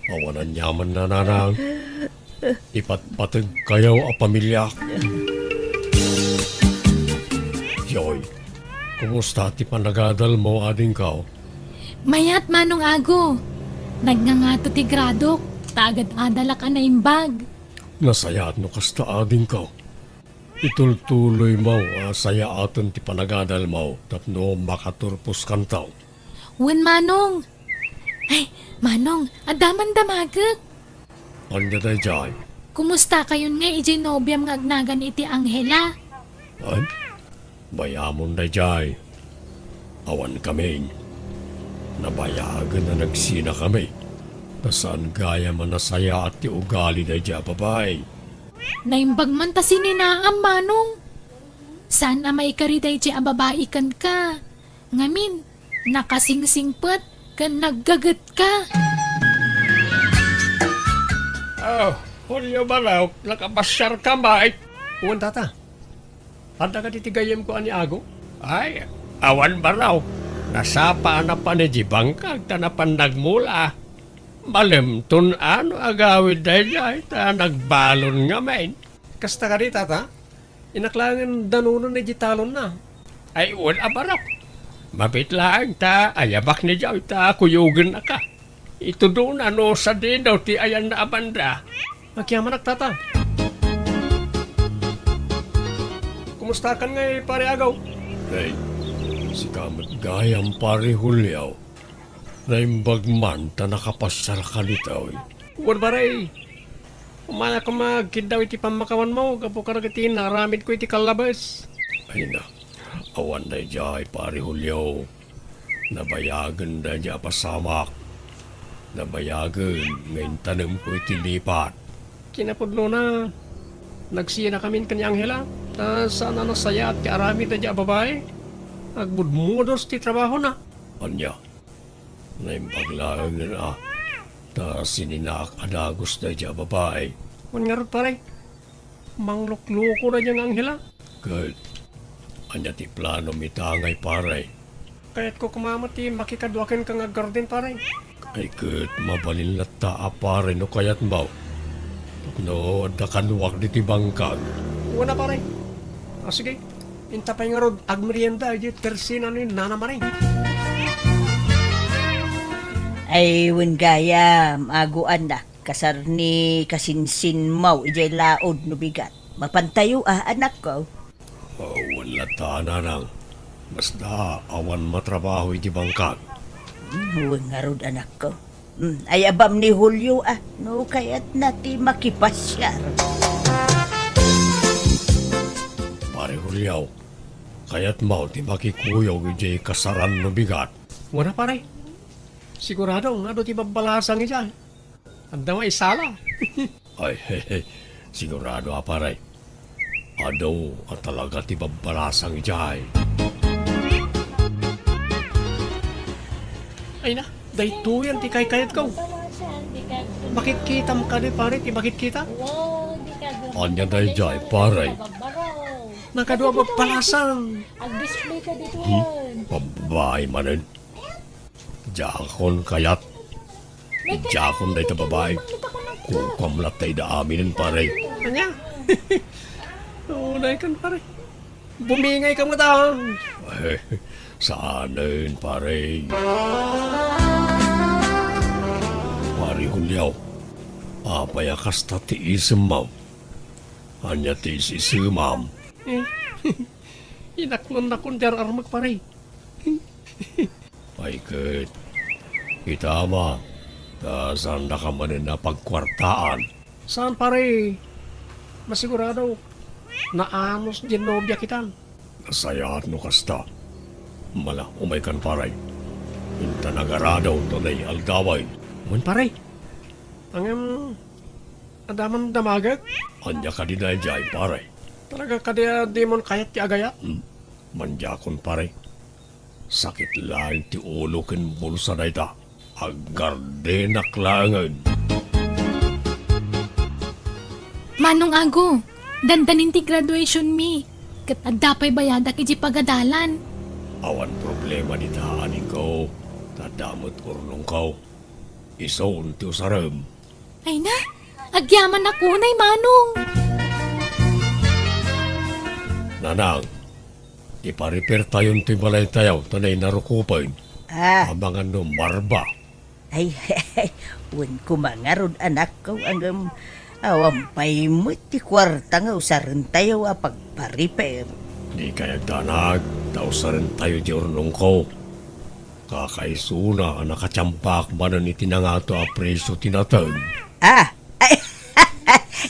[SPEAKER 1] Awanan yaman na nanang. Ipatpatag kayaw a pamilya. Yoy, kumusta ti panagadal mo ading kao?
[SPEAKER 3] Mayat manong ago. Nagngangato ti gradok. Tagad adala ka na imbag.
[SPEAKER 1] Nasayat no kasta ading kao. Itultuloy mo, saya aton ti panagadal mo, tapno makaturpos kantaw.
[SPEAKER 3] Wen manong. Ay, manong, adaman damagak.
[SPEAKER 1] Anya day jay.
[SPEAKER 3] Kumusta kayon nga ijay nobyam nga agnagan iti Angela?
[SPEAKER 1] Ay, bayamon day jay. Awan kami. Nabayagan na nagsina kami. Tasan gaya man nasaya at ti ugali day jay babay.
[SPEAKER 3] Naimbag man ta sininaam manong. Saan may kariday di ababaikan ka? Ngamin, nakasingsingpet kan naggagat ka.
[SPEAKER 6] Oh, Julio Baraw, nakapasyar ka ba? Uwan tata. Handa ka titigayem ko ani Ago? Ay, awan Baraw. Nasapa na pa ni Jibangkag, tanapan nagmula. Malim tun ano agawid dahil ta nagbalon nga main. Kasta ka rin tata? Inaklangan danunan ni Jitalon na. Ay, wala Baraw. Mabit lang ta, ayabak ni Jaw ta, kuyugan na ka. Ito doon ano sa din daw ti ayan na abanda. Magyaman tata. Kumusta kan ngay pare Agaw?
[SPEAKER 1] Hey, si kamat gayam pare Hulyaw. Naimbag man ta nakapasyal ka nito.
[SPEAKER 6] Uwan baray. Umana ko magkindaw iti pamakawan mo, kapo karagatin, naramid ko iti kalabas.
[SPEAKER 1] Ay na, awan na jay pare Hulyaw. Nabayagan na jay pasamak. Nabayagan, ngayon tanong ko iti lipat.
[SPEAKER 6] Kinapudlo na. Nagsiya na kami kanyang hela. Ta sana nasaya at karamid na dya babae. Agbudmudos ti trabaho na.
[SPEAKER 1] Anya, naimbaglaan na ta sininak adagos na dya babae.
[SPEAKER 6] Uwan nga rin paray. Manglukloko na diyang anghela.
[SPEAKER 1] Good. Anya ti plano mitangay pare.
[SPEAKER 6] Kaya't ko kumamati, makikadwakin ka nga garden paray.
[SPEAKER 1] Ay good, mabalin lata pare no kayat mo. No, da kanuwag di ti bangkag.
[SPEAKER 6] Uwan na paray. Sige. Intapay nga rod, agmerienda, di tersina ni Nana Maring.
[SPEAKER 2] Ay, wen gaya, aguan na. Kasar ni kasinsin mau, ijay laod no bigat. Mapantayo anak ko.
[SPEAKER 1] Awan lata na nang. Basta awan matrabaho iti bangkag.
[SPEAKER 2] Huwag nga rod, anak ko. Ay abam ni Julio no kaya't nati makipasyar.
[SPEAKER 1] Pare Hulyaw, kaya't mo ti makikuyog iti kasaran no bigat.
[SPEAKER 6] Uwan na paray. Sigurado, nga do ti babalasang iyan. Anda mo isala.
[SPEAKER 1] Ay, sigurado pare. Ado at talaga ti babalasang ijay.
[SPEAKER 6] Ay na, daytoyan ti kayat ko. Bakit kita mo ka di pare, ti bakit kita?
[SPEAKER 1] Anya na ijay pare.
[SPEAKER 6] Nakadua babalasang.
[SPEAKER 3] Ag-display ka dito.
[SPEAKER 1] Babae manin. Jakon kayat. Jakon day ta babae. Kukamlat tay da aminin pare.
[SPEAKER 6] Anya? Unay kan pare. Bumingay ka mo daw.
[SPEAKER 1] Ay, saanin pare. Pare Hulyaw, apayakas ta ti isem mo. Anya ti sisimam.
[SPEAKER 6] Inaklon na kung diyar armag pare.
[SPEAKER 1] Ay ket, kita ma, saan na ka manin na pagkwartaan.
[SPEAKER 6] Saan pare? Masigurado. Naanos din nobya kitan.
[SPEAKER 1] Nasayaat no kasta. Mala, umay kan paray. Inta nagaradaw to na'y aldaway.
[SPEAKER 6] Mun pare. Ang adaman damagag.
[SPEAKER 1] Anya ka din na jay paray.
[SPEAKER 6] Talaga kadya demon kayat ti agaya.
[SPEAKER 1] Manjakon paray. Sakit lang ti ulo ken bulsa na ita. Agardenak langan.
[SPEAKER 3] Manong Ago, Dandanin ti graduation mi. Kat adapay bayadak iti pagadalan.
[SPEAKER 1] Awan problema di taanin ko. Tadamot urnong ko. Isoon ti usarem.
[SPEAKER 3] Ay na, agyaman ako na manong.
[SPEAKER 1] Nanang, ipa-repair tayon ti balay tayaw. Tanay narukupain. Abangan no marba.
[SPEAKER 5] Ay, wan ko mangarod anak ko ang awampay mo ti kwarta nga usaran tayo pagpa-repair.
[SPEAKER 1] Di kaya tanag. Tausaran tayo di urnong ko. Kakaisuna ang nakatsampak ba na ni tinangato a preso tinatag.
[SPEAKER 5] Ay,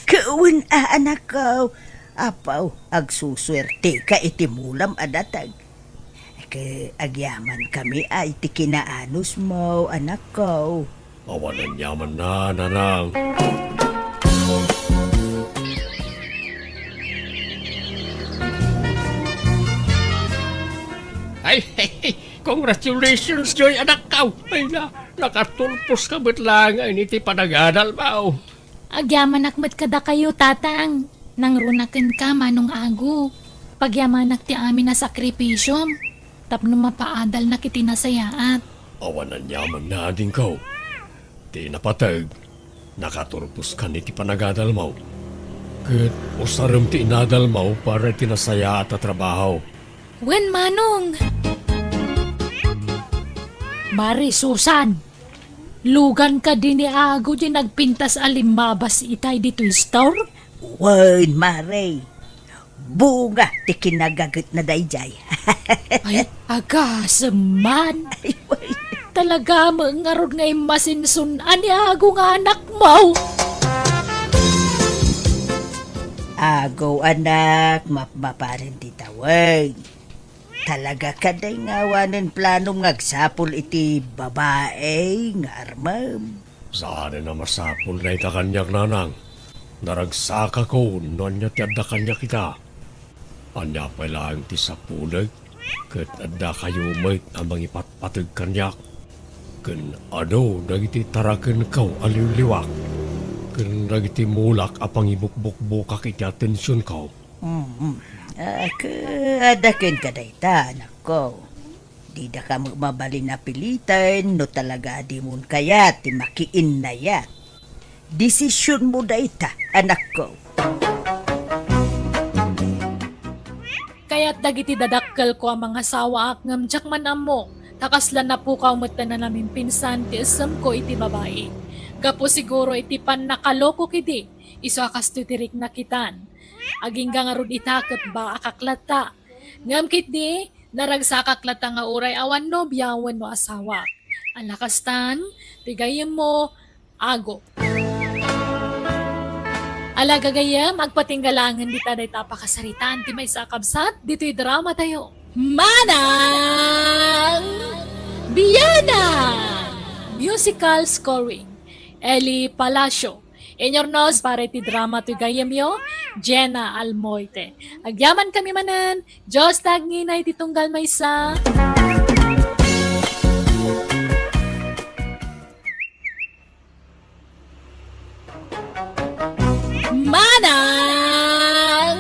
[SPEAKER 5] kauwan anak ko. Apaw, agsuswerte ka itimulam adatag. Agyaman kami ay ti kinaanos mo, anak ko.
[SPEAKER 1] Awanan yaman na, nanang.
[SPEAKER 6] Ay, congratulations, Joy, anak ka. Ay na, nakatulpos ka ba't lang ay niti panagadal ba?
[SPEAKER 3] Agyaman akmat kada kayo, tatang. Nang runakin ka manong ago. Pagyamanak ti amin na sakripisyom. Tapno mapaadal na kiti nasayaat.
[SPEAKER 1] Awanan yaman na din ko. Di napatag. Nakaturpos ka ni ti panagadal mo. Kat usaram ti inadal mo para tinasaya at trabaho.
[SPEAKER 3] Wen manong. Mari Susan. Lugan ka din ni ago di nagpintas alimbabas itay dito store.
[SPEAKER 5] Wan, Mare. Bunga ti kinagagat na dayjay.
[SPEAKER 3] Ay, agasaman.
[SPEAKER 5] Ay, wan.
[SPEAKER 3] Talaga mangarod nga masinsun ani ago nga anak mo.
[SPEAKER 5] Agaw anak, mapaparin ti tawag. Talaga kaday nga wanen planong ngagsapol iti babae nga armam.
[SPEAKER 1] Saan na masapul na ita kanyak nanang. Naragsaka ko, noon niya ti adda kanya kita. Anya pa lang ti sapulag, kat adda kayo may amang ipatpatag kanyak. Kan ano, nagiti tarakan kaw aliw-liwak. Kan nagiti mulak apang ibukbuk-bukak iti atensyon kaw.
[SPEAKER 5] Adakin ka dayta, anak ko. Di da ka mabalin na pilitan, no talaga di mo kaya ti makiin na yat. Desisyon mo dayta, anak ko.
[SPEAKER 3] Kaya't dagiti dadakkel ko ang mga sawa ak ngam jak man amo. Takaslan na po kaumot na namin pinsan ti isam ko iti babae. Gapo siguro iti pan nakaloko kidi. Iso akas tutirik na kitan. Aging gangarod itakat ba akaklata. Ngam kit di, naragsakaklata nga uray awan no biyawan no asawa. Alakastan, tigayem mo, ago. Alagagayam, agpatinggalangan di taday tapakasaritan ti may sakabsat, dito'y drama tayo. Manang Biyana! Musical scoring, Eli Palacio. Inyornos para iti drama to gayamyo, Jenna Almoite. Agyaman kami manan, Diyos tagnginay titunggal maysa. Manang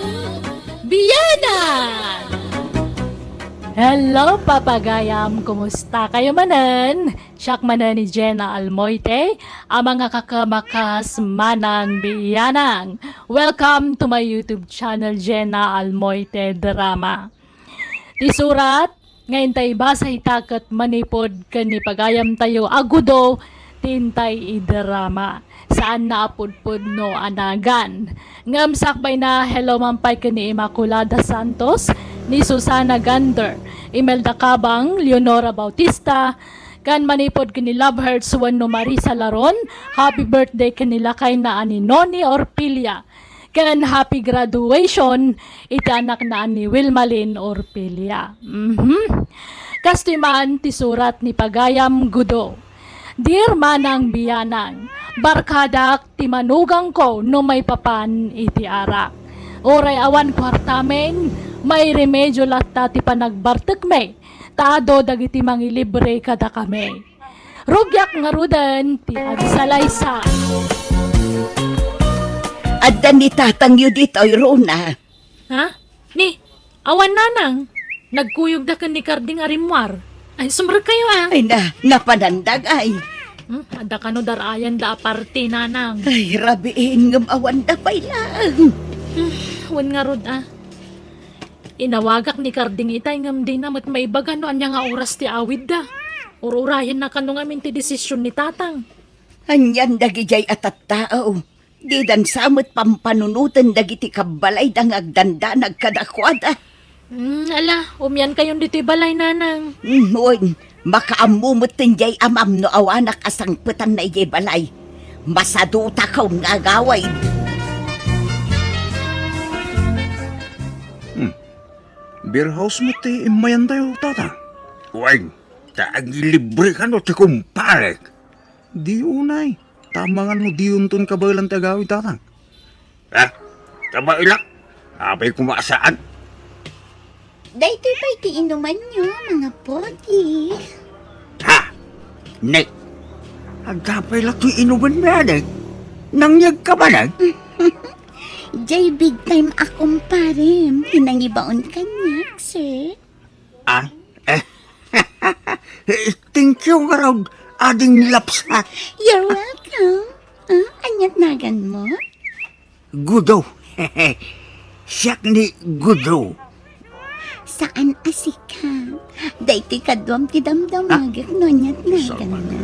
[SPEAKER 3] Biyana! Hello, papagayam! Kumusta kayo manan? Siyak manan ni Jenna Almoite, ang mga kakamakas Manang Biyanang. Welcome to my YouTube channel, Jenna Almoite Drama. Tisurat, ngayon tayo basa itakat manipod kani pagayam tayo agudo, tintay idrama. Saan na apudpud no anagan. Ngam sakbay na hello mampay kani Immaculada Santos, ni Susana Gander, Imelda Cabang, Leonora Bautista, kan manipod kini Love Hearts Wano Marisa Laron, happy birthday kanila kay na ani Noni Orpilia, kan happy graduation iti anak na ani Wilmalin Orpilia. Kastiman ti surat ni Pagayam Gudo. Dear Manang Biyanang, barkadak ti manugang ko no may papan iti arak. Oray awan kwartamen, may remedyo latta ti panagbartek me, taado dagiti mangilibre kada kami. Rugyak nga rudan ti agsalaysa.
[SPEAKER 2] Adda ni tatang yu dito, Rona.
[SPEAKER 3] Ha? Ni, awan nanang. Nagkuyog da ka ni Karding Arimwar. Ay, sumra kayo ah.
[SPEAKER 2] Ay napanandag ay.
[SPEAKER 3] Ada ka no darayan da aparte nanang.
[SPEAKER 2] Ay, rabiin ngam awan da pay lang.
[SPEAKER 3] Wan nga rod ah. Inawagak ni Karding itay ngam din namat maibaga no anya nga oras ti awid da. Ururayan na kanong amin ti desisyon ni tatang.
[SPEAKER 2] Anyan dagijay atat tao. Di dan samot pampanunutan dagiti kabalay dang agdanda nagkadakwada.
[SPEAKER 3] Ala, umyan kayon dito'y balay nanang.
[SPEAKER 2] Uy, makaamumot tinjay amam no awanak asang putan na ijay balay. Masaduta kaw nga gaway.
[SPEAKER 7] Beer house mo ti imayan tayo, tata.
[SPEAKER 8] Weng, taag libre ka no ti kumpare.
[SPEAKER 7] Di unay. Tama nga no, di untun ka ba ilang tagawi, tata?
[SPEAKER 8] Ha? Tama ilak? Abay kumasaan?
[SPEAKER 4] Dahito pa iti inuman nyo, mga podi.
[SPEAKER 8] Ha? Nek, agapay lang ti inuman mo yan eh. Nangyag ka ba na?
[SPEAKER 4] Jay big time akong parim. Tinangibaon kanyak, sir.
[SPEAKER 8] Ah? Thank you nga raw, ading lapsa.
[SPEAKER 4] You're welcome. Anyat nagan mo?
[SPEAKER 8] Gudo. Siyak ni Gudo.
[SPEAKER 4] Saan asika? Dahito kadwam ti damdamagak no anyat nagan na.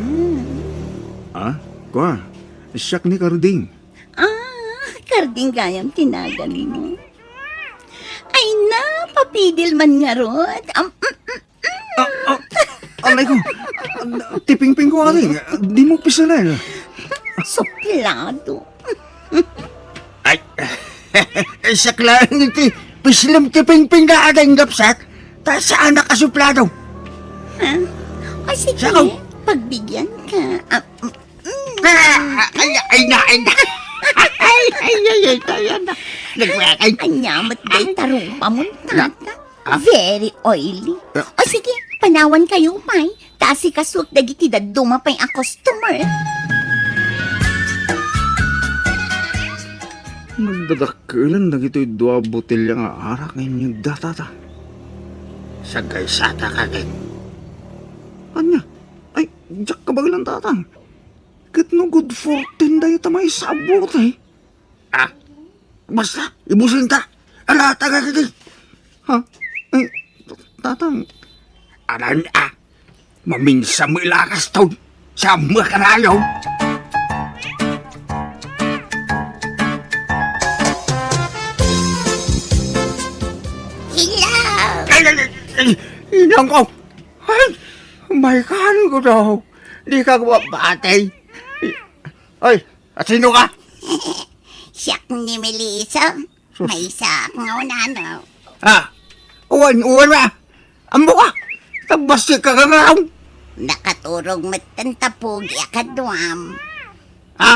[SPEAKER 7] Ah, kwa. Siyak ni Karding.
[SPEAKER 4] Karding gayam tinagan mo. Ay na, papidil man nga rod.
[SPEAKER 7] Alay ko. Tiping-ping ko ating. Di mo pisalan.
[SPEAKER 4] Suplado.
[SPEAKER 8] Ay, saklaan iti pislim ti pingping na ading lapsat. Ta saan nakasuplado?
[SPEAKER 4] O sige,
[SPEAKER 8] Saan?
[SPEAKER 4] pagbigyan ka.
[SPEAKER 8] Ay na. Ay, na. Nagwakay.
[SPEAKER 4] Anyamat day tarong pamuntata. Very oily. O sige, panawan kayo pay. Tasi kaswag dagiti daduma pay a customer.
[SPEAKER 7] Nagdadakkelan na gito'y dua botelya nga arak ngayon da, tata.
[SPEAKER 8] Sagay sata ka kin.
[SPEAKER 7] Anya? Ay, jak ka ba ilang tatang? Kat no good fortune dayo tamay sabot eh.
[SPEAKER 8] Ah, basta, ibusin ta. Ala, taga kiti.
[SPEAKER 7] Ha? Ay, tatang.
[SPEAKER 8] Aran maminsa mo ilakas taon. Sa mga karayaw.
[SPEAKER 4] Hello!
[SPEAKER 8] Inang ko. Ay, may kanin ko daw. Di ka batay. Ay, at sino ka?
[SPEAKER 4] Siyak ni Melissa. May sak nga unano.
[SPEAKER 8] Ha? Uwan ba? Amo ka? Tabas ka nga.
[SPEAKER 4] Nakaturog matantapugi akadwam.
[SPEAKER 8] Ha?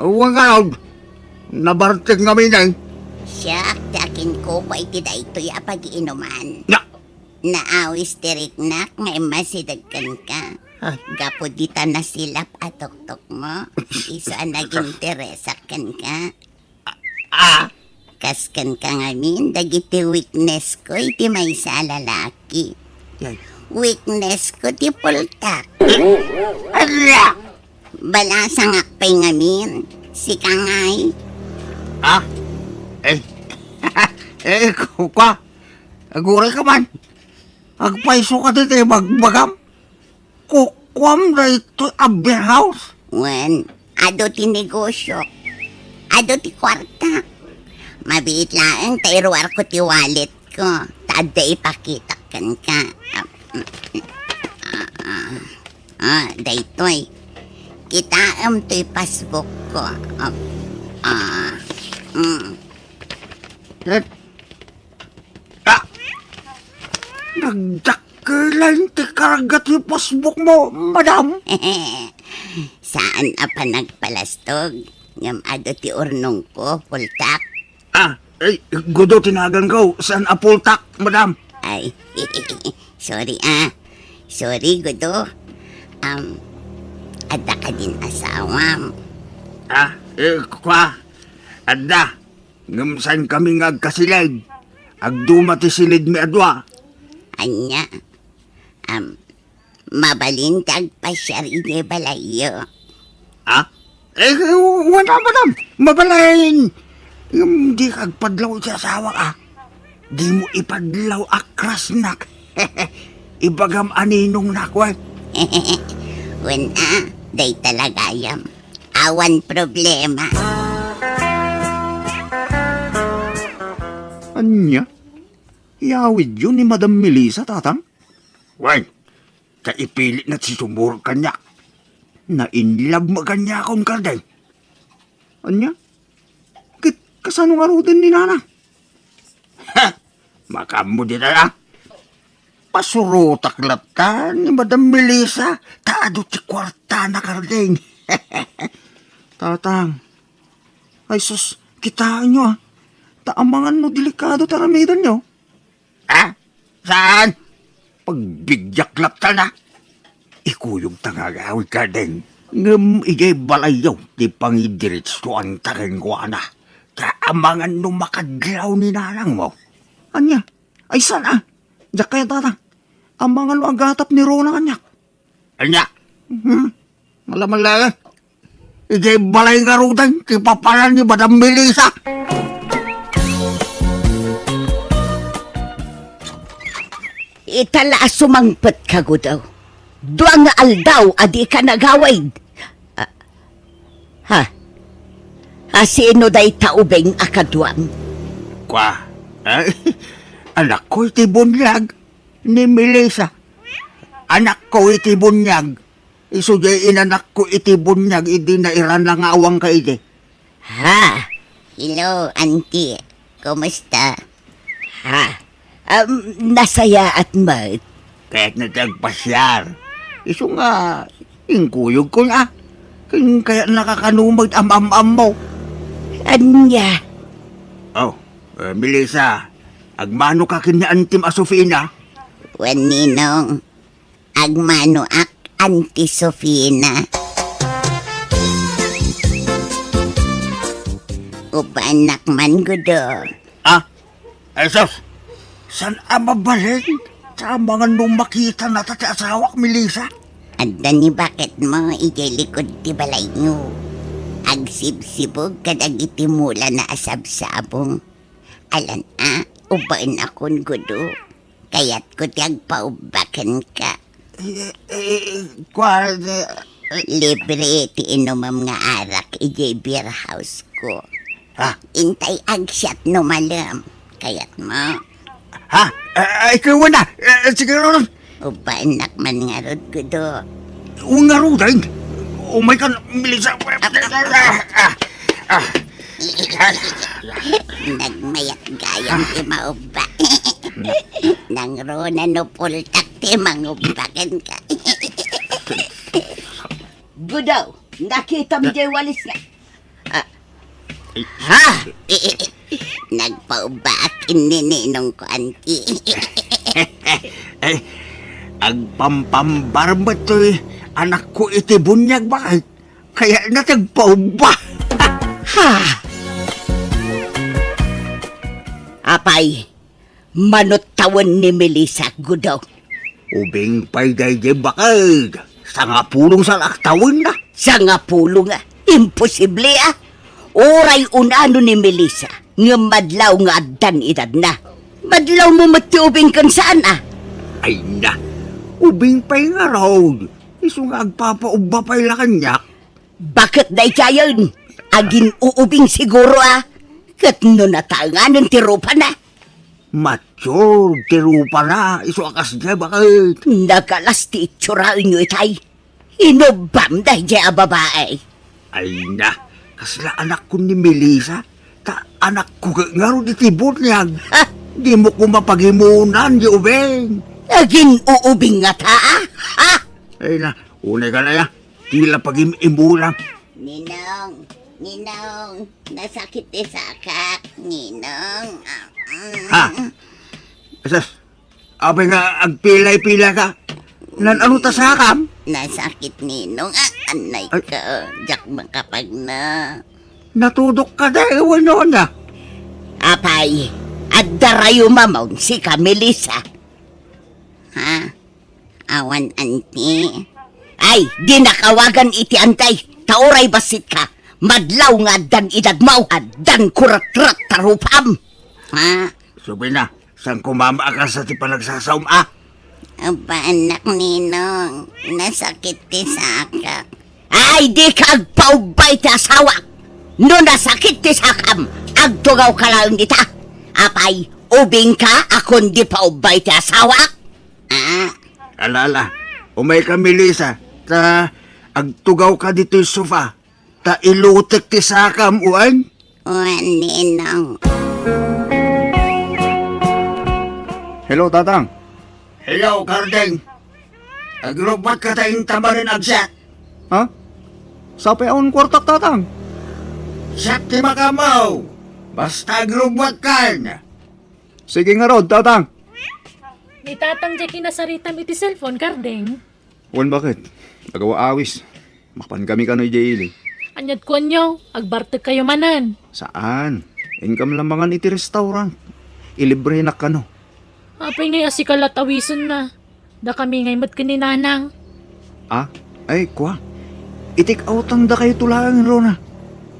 [SPEAKER 8] Uwan ka raw. Nabartik kami na.
[SPEAKER 4] Siyak, takin ko pa iti da ito'y apag-inuman.
[SPEAKER 8] Na.
[SPEAKER 4] Naawis tirik nak, ngay masidagkan ka.
[SPEAKER 8] Ay.
[SPEAKER 4] Gapo dita na silap atok-tok mo. Isa naging teresakan ka.
[SPEAKER 8] Ah,
[SPEAKER 4] Kaskan ka ngamin, dagiti weakness ko, iti may sa lalaki.
[SPEAKER 8] yan.
[SPEAKER 4] Weakness ko, ti pultak.
[SPEAKER 8] Ala!
[SPEAKER 4] Balasang akpay ngamin, si Kangay.
[SPEAKER 8] Ah? Kuka. Aguray ka man. Agpaiso ka dito magbagam. Kukwam na ito a beer house.
[SPEAKER 4] Wen, ado ti negosyo. Ado ti kwarta. Mabiit lang, tairuar ko ti wallet ko. Tada ipakitakan ka. Daytoy. Kita to'y passbook ko.
[SPEAKER 8] Nagdakilan ti karagat yung passbook mo, madam.
[SPEAKER 4] Saan apa nagpalastog? Ngam ado ti urnong ko, pultak.
[SPEAKER 8] Gudo tinagan ko. Saan apultak, madam?
[SPEAKER 4] Ay, sorry Sorry, Gudo. Ada ka din asawam.
[SPEAKER 8] Kwa. Adda, ngamsan kami nga agkasilid. Agdumati silid mi adwa.
[SPEAKER 4] Anya, mabalintag pa siya rin balayo.
[SPEAKER 8] Ha? Wala madam. Mabalayin. Di kagpadlaw sa asawa ka. Di mo ipadlaw akras nak. Ibagam aninong nakwat.
[SPEAKER 4] Wala, day talaga yam. Awan problema.
[SPEAKER 7] Anya? Iawid yun ni Madam Melissa, tatang?
[SPEAKER 8] Wan, kaipilit na si sumur kanya. Na-inlove mo kanya akong karday.
[SPEAKER 7] Anya? Kasano nga rin ni Nana?
[SPEAKER 8] Ha! Makamo din na. Pasurutak laptan ni Madam Melissa. Taado ti kwarta na karday.
[SPEAKER 7] Tatang. Ay sus, kitaan nyo ah. Taamangan no delikado taramidan nyo.
[SPEAKER 8] Ha? Saan? Pagbigyak laptan na. Ikuyog tangagawid ka din. Ngam igay balayaw di pangidiritso ang tarengwa na. Kaamangan no makadlaw ni nanang mo.
[SPEAKER 7] Anya? Ay sana? Diyak kaya tatang. Amangan no ang gatap ni Rona kanyak.
[SPEAKER 8] Anya? Malaman lang. Igay balay nga rudan. Kipapalan ni Madam Melissa.
[SPEAKER 2] Itala sumangpet ka daw. Dua nga aldaw, adi ka nagawaid. Sino day taubeng akaduan?
[SPEAKER 8] Kwa, anak ko iti bunyag ni Melissa. Anak ko iti bunyag. Isugay inanak ko iti bunyag, hindi na iran lang awang ka iti.
[SPEAKER 2] Ha?
[SPEAKER 4] Hello, auntie. Kumusta?
[SPEAKER 2] Nasaya at mat.
[SPEAKER 8] Kahit nagpasyar. Iso nga, ingkuyog ko na. Kaya nakakanumag am-am-am mo.
[SPEAKER 2] Anya?
[SPEAKER 8] Oh, Melissa, agmano ka kanya antim asufina?
[SPEAKER 4] Wan ninong, agmano ak Auntie Sofina. Upanak man gudo.
[SPEAKER 8] Esos, saan mabalik? Sa mga nung makita na ta sa asawak, Melissa?
[SPEAKER 4] Anda ni bakit mo ikilikod ti balay nyo. Agsibsibog kadag itimula na asabsabong. Alan ubain akon gudo. Kaya't ko ti agpaubakan ka. Libre ti inomam nga arak ijay beer house ko. Intay agsyat no malam. Kaya't mo.
[SPEAKER 8] Ikaw na. Sige ron.
[SPEAKER 4] Ubain man nga rod gudo.
[SPEAKER 8] Nga ron, umay ka, Melissa.
[SPEAKER 4] Nagmayat gayang ti mauba. Nang rona no pultak ti mangubakan ka.
[SPEAKER 2] Gudaw, nakita mo jay walis nga.
[SPEAKER 4] Nagpauba akin ni ninong ko, auntie.
[SPEAKER 8] Agpampambar ba ito'y anak ko iti bunyag bakit? Kaya natagpauba.
[SPEAKER 2] Apay, manot tawan ni Melissa, gudaw.
[SPEAKER 8] Ubing pa'y dayjay bakit? Sa nga pulong sa laktawan na.
[SPEAKER 2] Sa nga pulo nga, imposible Oray unano ni Melissa, nga madlaw nga addan edad na. Madlaw mo matiubing kan saan
[SPEAKER 8] Ay na, ubing pa'y nga raw. Iso nga agpapauba pa'y lakanyak.
[SPEAKER 2] Bakit day kayon? Agin uubing siguro Kat no natangan ng tirupa na.
[SPEAKER 8] Mature, tirupa na. Iso akas niya bakit?
[SPEAKER 2] Nakalasti itsura nyo itay. Inubam day dya babae.
[SPEAKER 8] Ay na, kasla anak ko ni Melissa. Ta anak ko nga rin itibot niyag. Di mo ko mapagimunan, di ubing.
[SPEAKER 2] Agin uubing nga
[SPEAKER 8] Ay na, unay ka na ya. Tila pag-imulang.
[SPEAKER 4] Ninong, nasakit sa akak, Ninong.
[SPEAKER 8] Asas, abay nga agpilay-pila ka. Ano ta sakam?
[SPEAKER 4] Nasakit, Ninong. Anay ka, jak makapag na.
[SPEAKER 8] Natudok ka na, wano na.
[SPEAKER 2] Apay, at darayo mamaw si ka, Melissa.
[SPEAKER 4] Ha? Awan, anti.
[SPEAKER 2] Ay, di nakawagan iti antay. Tauray basit ka. Madlaw nga dan idagmaw. At dan kurat-rat tarupam.
[SPEAKER 4] Ha?
[SPEAKER 8] Sabi na, saan kumama ka sa ti panagsasaum, ah?
[SPEAKER 4] Aba, anak ninong. Nasakit ti saka.
[SPEAKER 2] Ay, di ka agpaubay ti asawa. No nasakit ti sakam. Agtugaw ka lang dita. Apay, ubing ka akon di paubay ti asawa.
[SPEAKER 4] Ah,
[SPEAKER 8] Alala, umay ka, Melissa. Ta, agtugaw ka dito yung sofa. Ta, ilutik ti sakam, uwan.
[SPEAKER 4] uwan ninong.
[SPEAKER 7] Hello, Tatang.
[SPEAKER 8] Hello, Kardeng. Agrubat ka tayong tamarin agsat.
[SPEAKER 7] Ha? Sapay akong kwartak, Tatang.
[SPEAKER 8] Sak ti makamaw. Basta agrubat ka na.
[SPEAKER 7] Sige nga rod, Tatang.
[SPEAKER 3] Ni tatang Jackie nasaritam iti cellphone, Kardeng.
[SPEAKER 7] Wan bakit? Nagawa awis. Mapan kami ka no Ili.
[SPEAKER 3] Anyad ko anyo, agbartag kayo manan.
[SPEAKER 7] Saan? Income lambangan iti restaurant. Ilibre na ka no.
[SPEAKER 3] Apay ngay asikalat awison na. Da kami ngay mat kaninanang.
[SPEAKER 7] Ah? Ay, kwa. Itik out ang da kayo tulaan, Rona.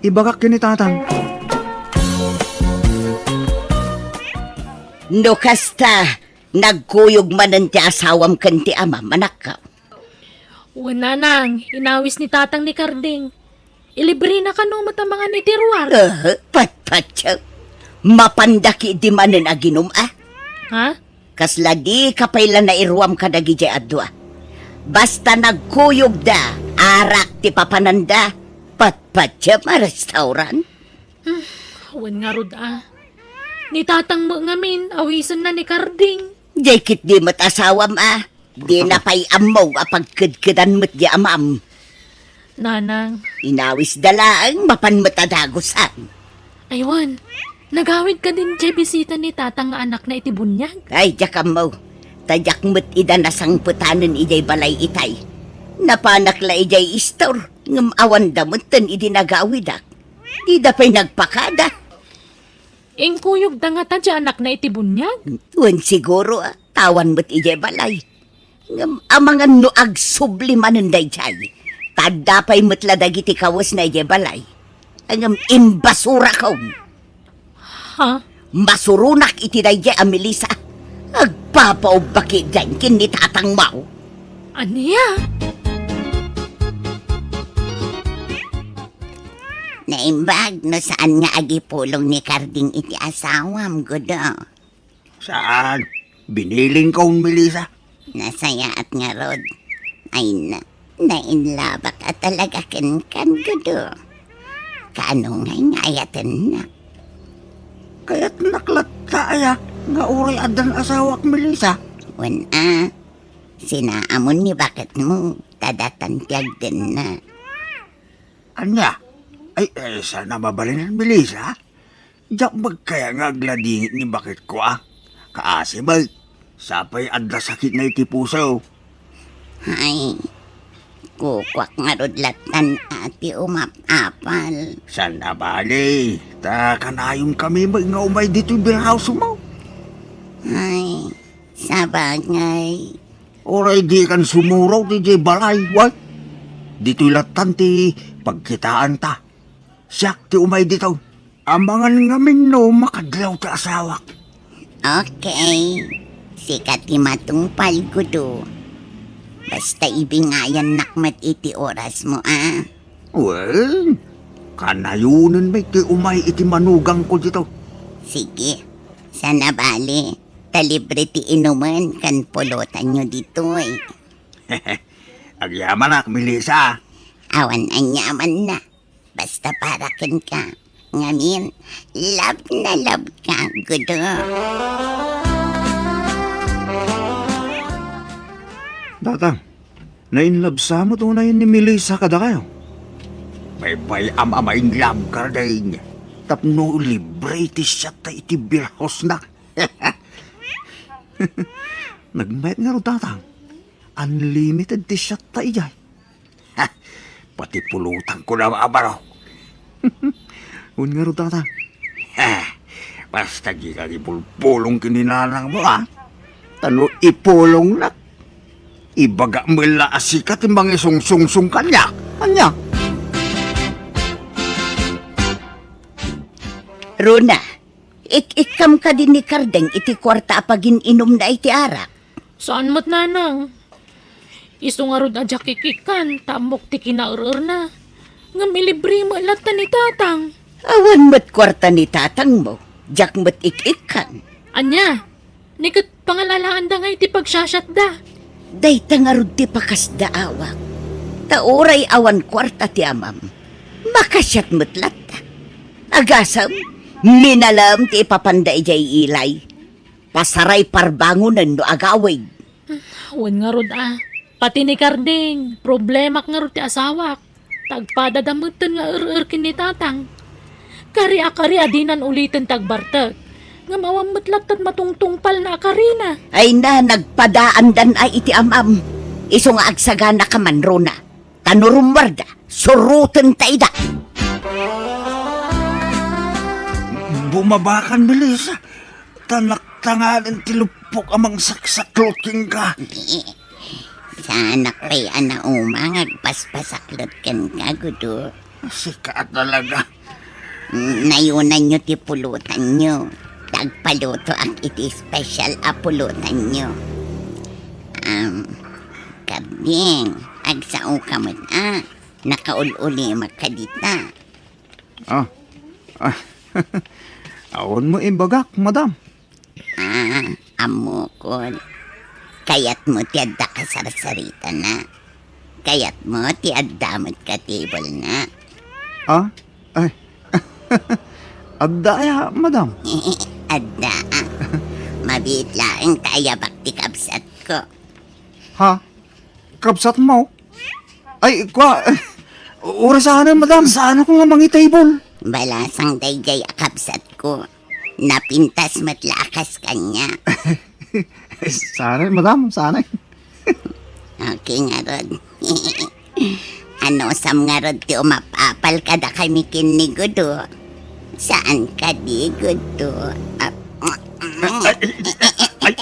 [SPEAKER 7] Ibagak yun ni Tatang.
[SPEAKER 2] No kasta, nagkuyog manan ti asawam kan ti ama, manakaw.
[SPEAKER 3] Wala nang, inawis ni tatang ni Karding. Ilibre na kanumot ang mga nitiruar.
[SPEAKER 2] Patpatya. Mapandaki di manan aginom ah.
[SPEAKER 3] Ha?
[SPEAKER 2] Kasla di kapayla na iruam ka dagi jay adwa. Basta nagkuyog da, arak ti papananda, patpatya ma restaurant.
[SPEAKER 3] Wan nga rod ah. Ni tatang mo ngamin, awisan na ni Karding.
[SPEAKER 2] Jay kit di mat asawam ah. Di na pa'y amaw apagkadkadan mat di amam.
[SPEAKER 3] Nanang,
[SPEAKER 2] Inawis dalaang mapan matadagosan.
[SPEAKER 3] aywan, nagawid ka din jay bisita ni tatang nga anak na itibunyag.
[SPEAKER 2] Ay, jakam mo. Tadyak mo't ida nasang putanan ijay balay itay. Napanak la ijay istor. Ngam awan damot tan idi nagawidak. Di da pa'y nagpakada.
[SPEAKER 3] Ingkuyog da nga ta jay anak na itibunyag.
[SPEAKER 2] Tuwan siguro tawan mo't ijay balay. Ngam amangan no ag sublimanan day jay. Tadapay mo't ladagiti kawas na ijay balay. Ngam imbasura ko.
[SPEAKER 3] Ha?
[SPEAKER 2] Masurunak iti day jay Melissa. Agpapaubaki dyan kin ni tatang mau.
[SPEAKER 3] Aniya?
[SPEAKER 4] Naimbag no saan nga agipulong ni Karding iti asawam, gudo.
[SPEAKER 8] Saan? Biniling ko, Melissa.
[SPEAKER 4] Nasaya at nga rod. Ay na, nainlabak at talaga kan gudo. Kaano nga ayatan na.
[SPEAKER 8] Kaya't naklata aya nga uri adan asawak, Melissa.
[SPEAKER 4] Wan sinaamon ni bakit mo, tadatantiag din na.
[SPEAKER 8] Anya? Ay, sana mabalinan, Melissa. Diyak magkaya nga agladingit ni bakit ko, ah. Kaasibay, sapay adda sakit na iti puso.
[SPEAKER 4] Ay, kukwak nga rodlatan ati umapapal.
[SPEAKER 8] Sana bali, ta kanayong kami nga umay dito yung beer house mo.
[SPEAKER 4] Ay, sabagay.
[SPEAKER 8] Oray di kan sumuraw di jay balay, what? Dito'y latan ti pagkitaan ta. Siyak ti umay dito. Amangan ngamin no makadlaw ti asawak.
[SPEAKER 4] Okay, sikat ti matungpal gudo. Basta ibingayan nakmat iti oras mo, ah.
[SPEAKER 8] Well, kanayunan may ti umay iti manugang ko dito.
[SPEAKER 4] Sige, sana bali. Talibre ti inuman kan pulutan nyo dito, eh.
[SPEAKER 8] Agyaman ak, Melissa.
[SPEAKER 4] Awan ang yaman na. Basta parakin ka. Ngamin, love na love ka, gudo.
[SPEAKER 7] Tatang, nainlove sa mo tunayin ni Melissa kada kayo.
[SPEAKER 8] May bayam amaing lab karding. Tapno libre ti siya ta iti beer house na.
[SPEAKER 7] Nagmayat nga ro, Tatang. Unlimited ti shot ta ijay.
[SPEAKER 8] Pati pulutan ko na maabaraw.
[SPEAKER 7] Un nga ro tata.
[SPEAKER 8] Basta di ka ipulpulong kininanang mo, ha? Tano ipulong na. Ibaga mo asikat yung mga sungsungsung kanya.
[SPEAKER 7] Anya?
[SPEAKER 2] Rona, ikam ka din ni Kardeng iti kwarta apagin inom na iti arak.
[SPEAKER 3] Saan mo't nanang? Iso nga rod adya kikikan, tamok ti kinaurur na. Nga milibri mo lata ni tatang.
[SPEAKER 2] Awan mo't kwarta ni tatang mo, jak mo't ikikan.
[SPEAKER 3] Anya, nikat pangalalaan da nga iti pagsasyat da.
[SPEAKER 2] Day tangarod ti pakas daawak. Tauray awan kwarta ti amam. Makasyat mo't lata. Agasam, minalam ti ipapanday jay ilay. Pasaray parbangunan no agawig.
[SPEAKER 3] Wan nga rod Pati ni Karding, problema nga rod ti asawak. Tagpadadamutan nga ur-ur ni tatang. Kari adinan ulitin tagbartag. Nga mawamutlat at matungtungpal na karina.
[SPEAKER 2] Ay na, nagpadaan dan ay iti amam. Iso nga agsagana ka man, Rona. Tanurumwarda, surutan taida.
[SPEAKER 8] Bumabakan, Melissa. Tanak-tanganan tilupok amang saksakloking ka.
[SPEAKER 4] Sana kay ana umang agpaspasaklot kan ka, gudo.
[SPEAKER 8] Sikat talaga.
[SPEAKER 4] Nayunan nyo ti pulutan nyo. Tagpaluto ang iti special apulutan nyo. Kabing, agsao ka mo nakaululi magkadita.
[SPEAKER 7] Aon mo imbagak, madam.
[SPEAKER 4] Amukol. Kayat mo ti adda ka sarsarita na. Kayat mo ti adda mo't ka table na.
[SPEAKER 7] Ay. Adda madam.
[SPEAKER 4] Adda mabit laeng taayabak ti kabsat ko.
[SPEAKER 7] Ha? Kapsat mo? Ay, sana, madam. Sana ko nga mangi table.
[SPEAKER 4] Balasang daygay akabsat ko. Napintas matlakas kanya.
[SPEAKER 7] Sana, madam. Sana.
[SPEAKER 4] Okay nga rod. Ano sam nga rod ti umapapal kada kami kinigudo. Saan ka di gudo?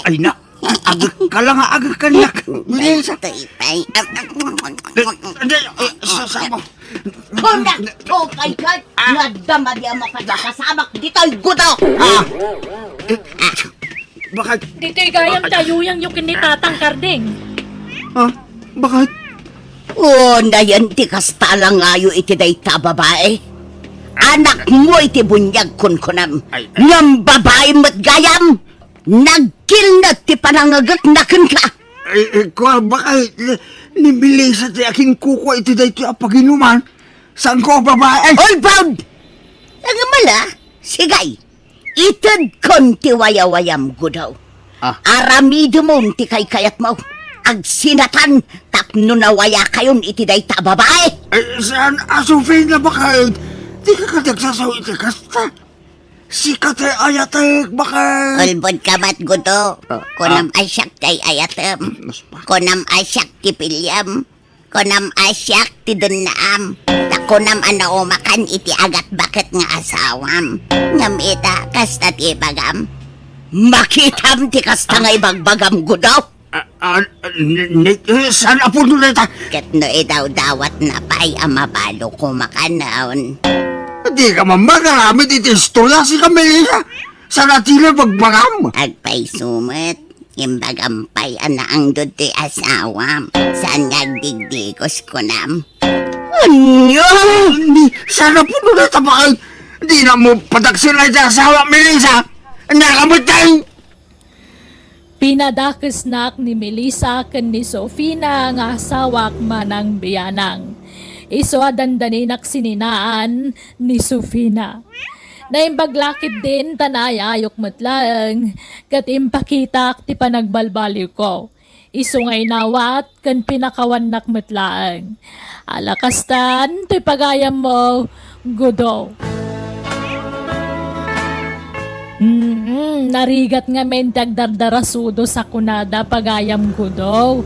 [SPEAKER 8] Ay na. Agak ka lang, agak ka na. Melissa.
[SPEAKER 4] Ito ipay.
[SPEAKER 8] Sasama.
[SPEAKER 2] Kung nagtukay ka, nadama di ang makasabak dito'y gudo.
[SPEAKER 8] Bakit?
[SPEAKER 3] Dito'y gayam tayuyang yung kinitatang Karding.
[SPEAKER 7] Bakit?
[SPEAKER 2] Nayan ti kastala ngayo iti dayta babae. Anak mo iti bunyag kunkunam. Ngam babae mo't gayam. Nagkil na ti panangagat nakin ka.
[SPEAKER 8] Bakit? Ni Melissa ti aking kuko iti dahito apaginuman. Saan ko babae?
[SPEAKER 2] All bound! Ang mala, sigay. Itad kon ti wayawayam gudaw. Aramido mo ti kay kayat mo. Agsinatan tapno na waya kayon iti dayta babae.
[SPEAKER 8] Saan asufin na bakit? Di ka kadagsasaw iti kasta. Sikat ay ayatay bakit?
[SPEAKER 4] Ulbod ka mat gudo. Kunam asyak tay ayatem. Kunam asyak ti pilyam. Kunam asyak ti dunnaam. Kunam ano umakan iti agat bakit nga asawam. Ngam ita kasta ti bagam.
[SPEAKER 2] Makitam ti kasta nga ibagbagam gudaw.
[SPEAKER 8] Saan apo nila ita?
[SPEAKER 4] Ket no idaw-dawat na pa'y amabalo kumakanaon.
[SPEAKER 8] Di ka mamagamit iti istorya si Melissa. Saan atila bagbagam?
[SPEAKER 4] Agpay sumet. Imbagampay anaang dod ti asawam. Saan ngagdigdigos kunam.
[SPEAKER 2] Anyo!
[SPEAKER 8] Sana po nila tabakay. Di na mo pataksin na iti asawa, Melissa. Nakamutay!
[SPEAKER 3] Pinadakesnak ni Melissa ken ni Sofina nga asawak manang biyanang. Iso adandaninak sininaan ni Sofina. Naimbaglakit din tanayayok matlaeng kat impakitak ti panagbalbaliw ko. Iso ngay nawat kan pinakawanak matlaeng. Alakastan ti pagayam mo gudo. Narigat nga mentag dardarasudo sa kunada pagayam gudo.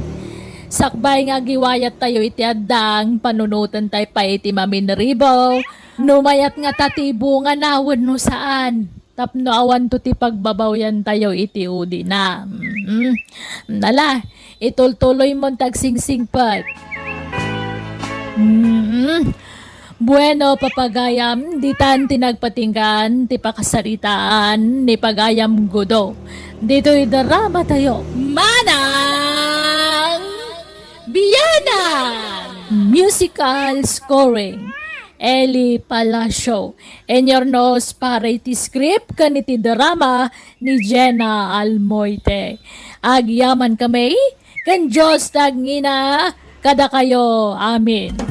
[SPEAKER 3] Sakbay nga giwayat tayo iti addang panunutan tayo pa iti maminribo. Numayat nga tatibo nga nawan no saan. Tapno awan to ti pagbabaw yan tayo iti udi na. Nala, itultuloy mo tagsingsingpat. Bueno, papagayam, di tan tinagpatinggan, ti pakasaritaan, ni pagayam gudo. Dito'y drama tayo. Manang Biyanan! Musical scoring. Eli Palacio. And your nose para iti script kaniti drama ni Jenna Almoite. Agyaman kami, kan Diyos tagngina, kada kayo. Amin.